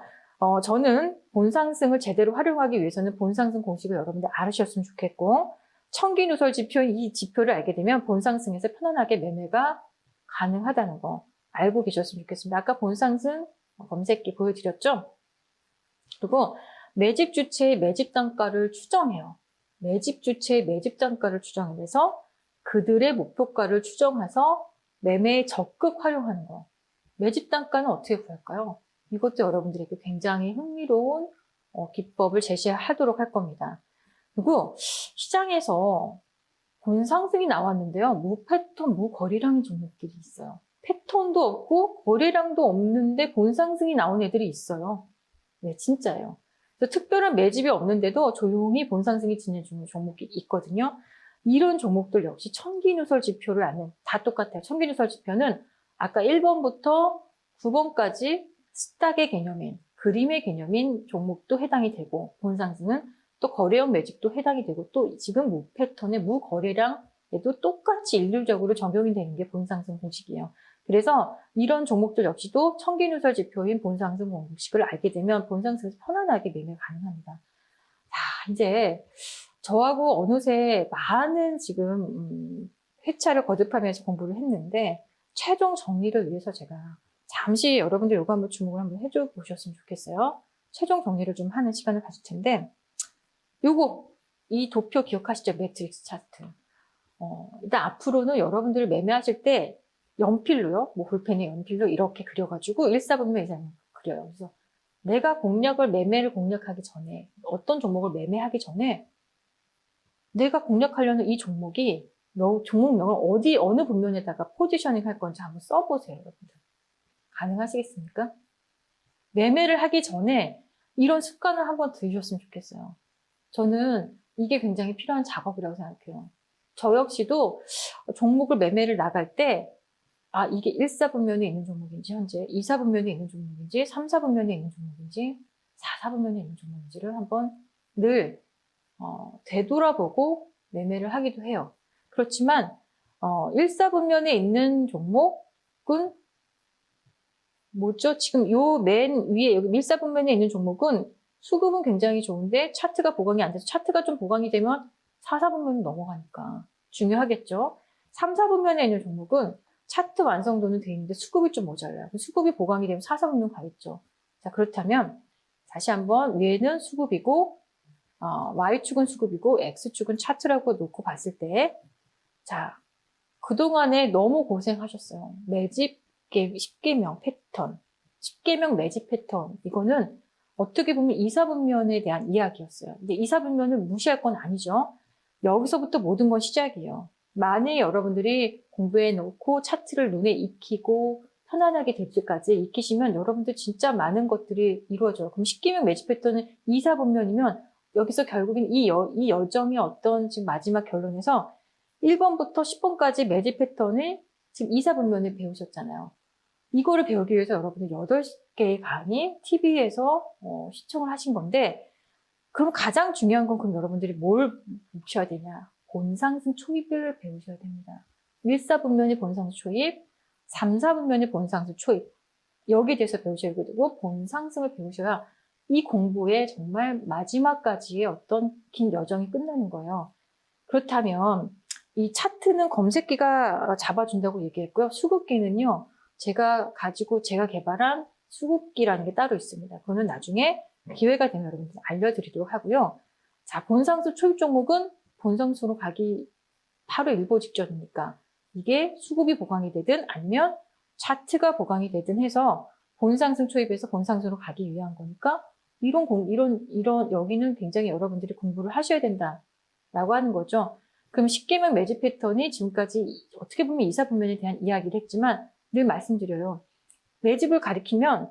저는 본상승을 제대로 활용하기 위해서는 본상승 공식을 여러분들 알으셨으면 좋겠고 청기누설 지표인 이 지표를 알게 되면 본상승에서 편안하게 매매가 가능하다는 거 알고 계셨으면 좋겠습니다. 아까 본상승 검색기 보여드렸죠? 그리고 매집 주체의 매집 단가를 추정해요. 매집 주체의 매집 단가를 추정해서 그들의 목표가를 추정해서 매매에 적극 활용하는 거. 매집 단가는 어떻게 구할까요? 이것도 여러분들에게 굉장히 흥미로운 기법을 제시하도록 할 겁니다. 그리고 시장에서 본상승이 나왔는데요. 무패턴, 무거래량의 종목들이 있어요. 패턴도 없고 거래량도 없는데 본상승이 나온 애들이 있어요. 네, 진짜예요. 그래서 특별한 매집이 없는데도 조용히 본상승이 진행 중인 종목이 있거든요. 이런 종목들 역시 청기누설 지표를 아는, 다 똑같아요. 청기누설 지표는 아까 1번부터 9번까지 스탁의 개념인, 그림의 개념인 종목도 해당이 되고, 본상승은 또 거래형 매집도 해당이 되고, 또 지금 무 패턴의 무거래량에도 똑같이 일률적으로 적용이 되는 게 본상승 공식이에요. 그래서 이런 종목들 역시도 청기누설 지표인 본상승 공식을 알게 되면 본상승에서 편안하게 매매 가능합니다. 자, 이제 저하고 어느새 많은 지금 회차를 거듭하면서 공부를 했는데 최종 정리를 위해서 제가 잠시 여러분들 요거 한번 주목을 한번 해줘 보셨으면 좋겠어요. 최종 정리를 좀 하는 시간을 가질 텐데 요거 이 도표 기억하시죠? 매트릭스 차트. 일단 앞으로는 여러분들 매매하실 때 연필로요. 뭐 볼펜에 연필로 이렇게 그려가지고 일사분면 이상 그려요. 그래서 내가 매매를 공략하기 전에 어떤 종목을 매매하기 전에 내가 공략하려는 이 종목이 종목명을 어느 분면에다가 포지셔닝 할 건지 한번 써보세요, 여러분들. 가능하시겠습니까? 매매를 하기 전에 이런 습관을 한번 들이셨으면 좋겠어요. 저는 이게 굉장히 필요한 작업이라고 생각해요. 저 역시도 종목을 매매를 나갈 때 이게 1사분면에 있는 종목인지 현재 2사분면에 있는 종목인지 3사분면에 있는 종목인지 4사분면에 있는 종목인지를 한번 늘 되돌아보고 매매를 하기도 해요. 그렇지만 1사분면에 있는 종목은 뭐죠? 지금 요 맨 위에 여기 1사분면에 있는 종목은 수급은 굉장히 좋은데 차트가 보강이 안 돼서 차트가 좀 보강이 되면 4사분면은 넘어가니까 중요하겠죠. 3사분면에 있는 종목은 차트 완성도는 돼 있는데 수급이 좀 모자라요. 수급이 보강이 되면 4사분면 가겠죠. 자, 그렇다면 다시 한번 위에는 수급이고 Y축은 수급이고 X축은 차트라고 놓고 봤을 때 자, 그동안에 너무 고생하셨어요. 매집 10개명 패턴, 10개명 매집 패턴 이거는 어떻게 보면 2사분면에 대한 이야기였어요. 근데 2사분면을 무시할 건 아니죠. 여기서부터 모든 건 시작이에요. 만일 여러분들이 공부해 놓고 차트를 눈에 익히고 편안하게 될 때까지 익히시면 여러분들 진짜 많은 것들이 이루어져요. 그럼 10개명 매집 패턴은 2사분면이면 여기서 결국엔 이 여정의 어떤 지금 마지막 결론에서 1번부터 10번까지 매집 패턴을 지금 2사분면을 배우셨잖아요. 이거를 배우기 위해서 여러분들 8개의 강의 TV에서 시청을 하신 건데 그럼 가장 중요한 건 그럼 여러분들이 뭘 보셔야 되냐? 본상승 초입을 배우셔야 됩니다. 1사분면이 본상승 초입, 3사분면이 본상승 초입. 여기에 대해서 배우셔야 되고 본상승을 배우셔야 이 공부의 정말 마지막까지의 어떤 긴 여정이 끝나는 거예요. 그렇다면 이 차트는 검색기가 잡아준다고 얘기했고요. 수급기는요. 제가 개발한 수급기라는 게 따로 있습니다. 그거는 나중에 기회가 되면 여러분들 알려드리도록 하고요. 자, 본상승 초입 종목은 본상승으로 가기 바로 일보 직전이니까 이게 수급이 보강이 되든 아니면 차트가 보강이 되든 해서 본상승 초입에서 본상승으로 가기 위한 거니까 여기는 굉장히 여러분들이 공부를 하셔야 된다라고 하는 거죠. 그럼 10개명 매집 패턴이 지금까지 어떻게 보면 2사분면에 대한 이야기를 했지만 늘 말씀드려요. 매집을 가리키면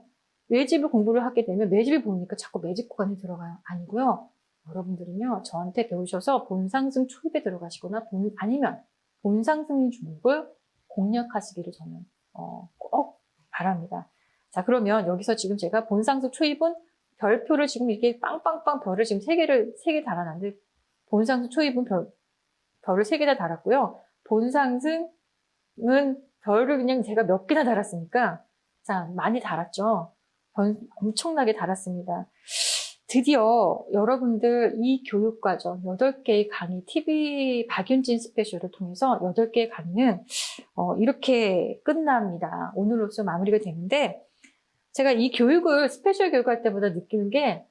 매집을 공부를 하게 되면 매집을 보니까 자꾸 매집 구간에 들어가요. 아니고요. 여러분들은요. 저한테 배우셔서 본상승 초입에 들어가시거나 아니면 본상승 종목을 공략하시기를 저는 꼭 바랍니다. 자, 그러면 여기서 지금 제가 본상승 초입은 별표를 지금 이렇게 빵빵빵 별을 지금 3개 달아놨는데 본상승 초입은 별을 3개나 달았고요. 본상승은 별을 그냥 제가 몇 개나 달았으니까 자, 많이 달았죠. 엄청나게 달았습니다. 드디어 여러분들 이 교육과정 8개의 강의 TV 박윤진 스페셜을 통해서 8개의 강의는 이렇게 끝납니다. 오늘로써 마무리가 되는데 제가 이 스페셜 교육할 때보다 느끼는 게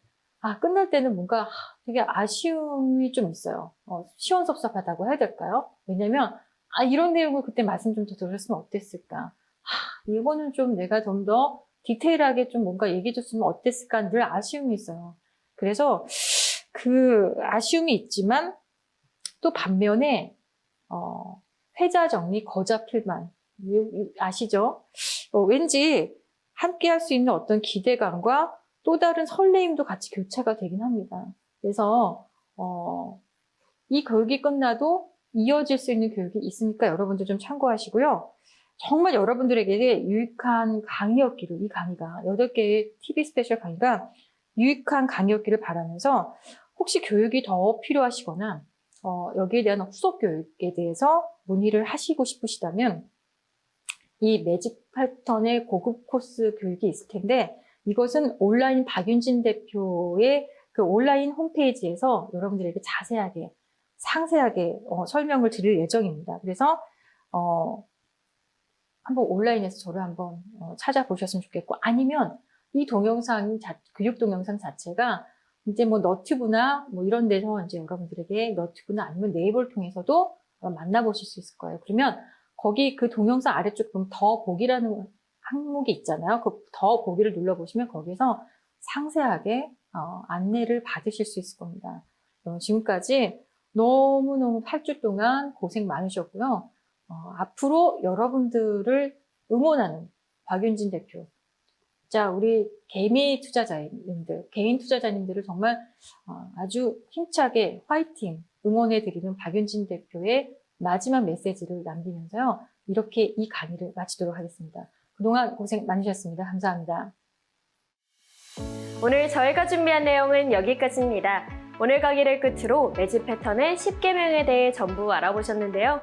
끝날 때는 뭔가 되게 아쉬움이 좀 있어요. 시원섭섭하다고 해야 될까요? 왜냐면 이런 내용을 그때 말씀 좀 더 들었으면 어땠을까? 이거는 좀 내가 좀 더 디테일하게 좀 뭔가 얘기해줬으면 어땠을까? 늘 아쉬움이 있어요. 그래서 그 아쉬움이 있지만 또 반면에 회자 정리 거자 필만 아시죠? 왠지 함께 할 수 있는 어떤 기대감과 또 다른 설레임도 같이 교차가 되긴 합니다. 그래서 이 교육이 끝나도 이어질 수 있는 교육이 있으니까 여러분들 좀 참고하시고요. 정말 여러분들에게 유익한 강의였기를, 이 강의가 8개의 TV 스페셜 강의가 유익한 강의였기를 바라면서 혹시 교육이 더 필요하시거나 여기에 대한 후속 교육에 대해서 문의를 하시고 싶으시다면 이 매직 패턴의 고급 코스 교육이 있을 텐데 이것은 온라인 박윤진 대표의 그 온라인 홈페이지에서 여러분들에게 자세하게 상세하게 설명을 드릴 예정입니다. 그래서 한번 온라인에서 저를 한번 찾아보셨으면 좋겠고 아니면 이 동영상 교육 동영상 자체가 이제 뭐 너튜브나 뭐 이런 데서 이제 여러분들에게 너튜브나 아니면 네이버를 통해서도 만나보실 수 있을 거예요. 그러면 거기 그 동영상 아래쪽 보면 더 보기라는 항목이 있잖아요. 그 더 보기를 눌러보시면 거기서 상세하게 안내를 받으실 수 있을 겁니다. 지금까지 너무너무 8주 동안 고생 많으셨고요. 앞으로 여러분들을 응원하는 박윤진 대표. 자, 우리 개인 투자자님들을 정말 아주 힘차게 화이팅 응원해드리는 박윤진 대표의 마지막 메시지를 남기면서요. 이렇게 이 강의를 마치도록 하겠습니다. 그동안 고생 많으셨습니다. 감사합니다. 오늘 저희가 준비한 내용은 여기까지입니다. 오늘 강의를 끝으로 매직 패턴의 10계명에 대해 전부 알아보셨는데요.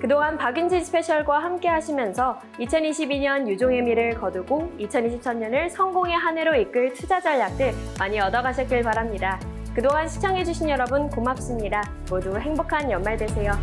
그동안 박윤진 스페셜과 함께 하시면서 2022년 유종의 미를 거두고 2023년을 성공의 한 해로 이끌 투자 전략들 많이 얻어가셨길 바랍니다. 그동안 시청해주신 여러분 고맙습니다. 모두 행복한 연말 되세요.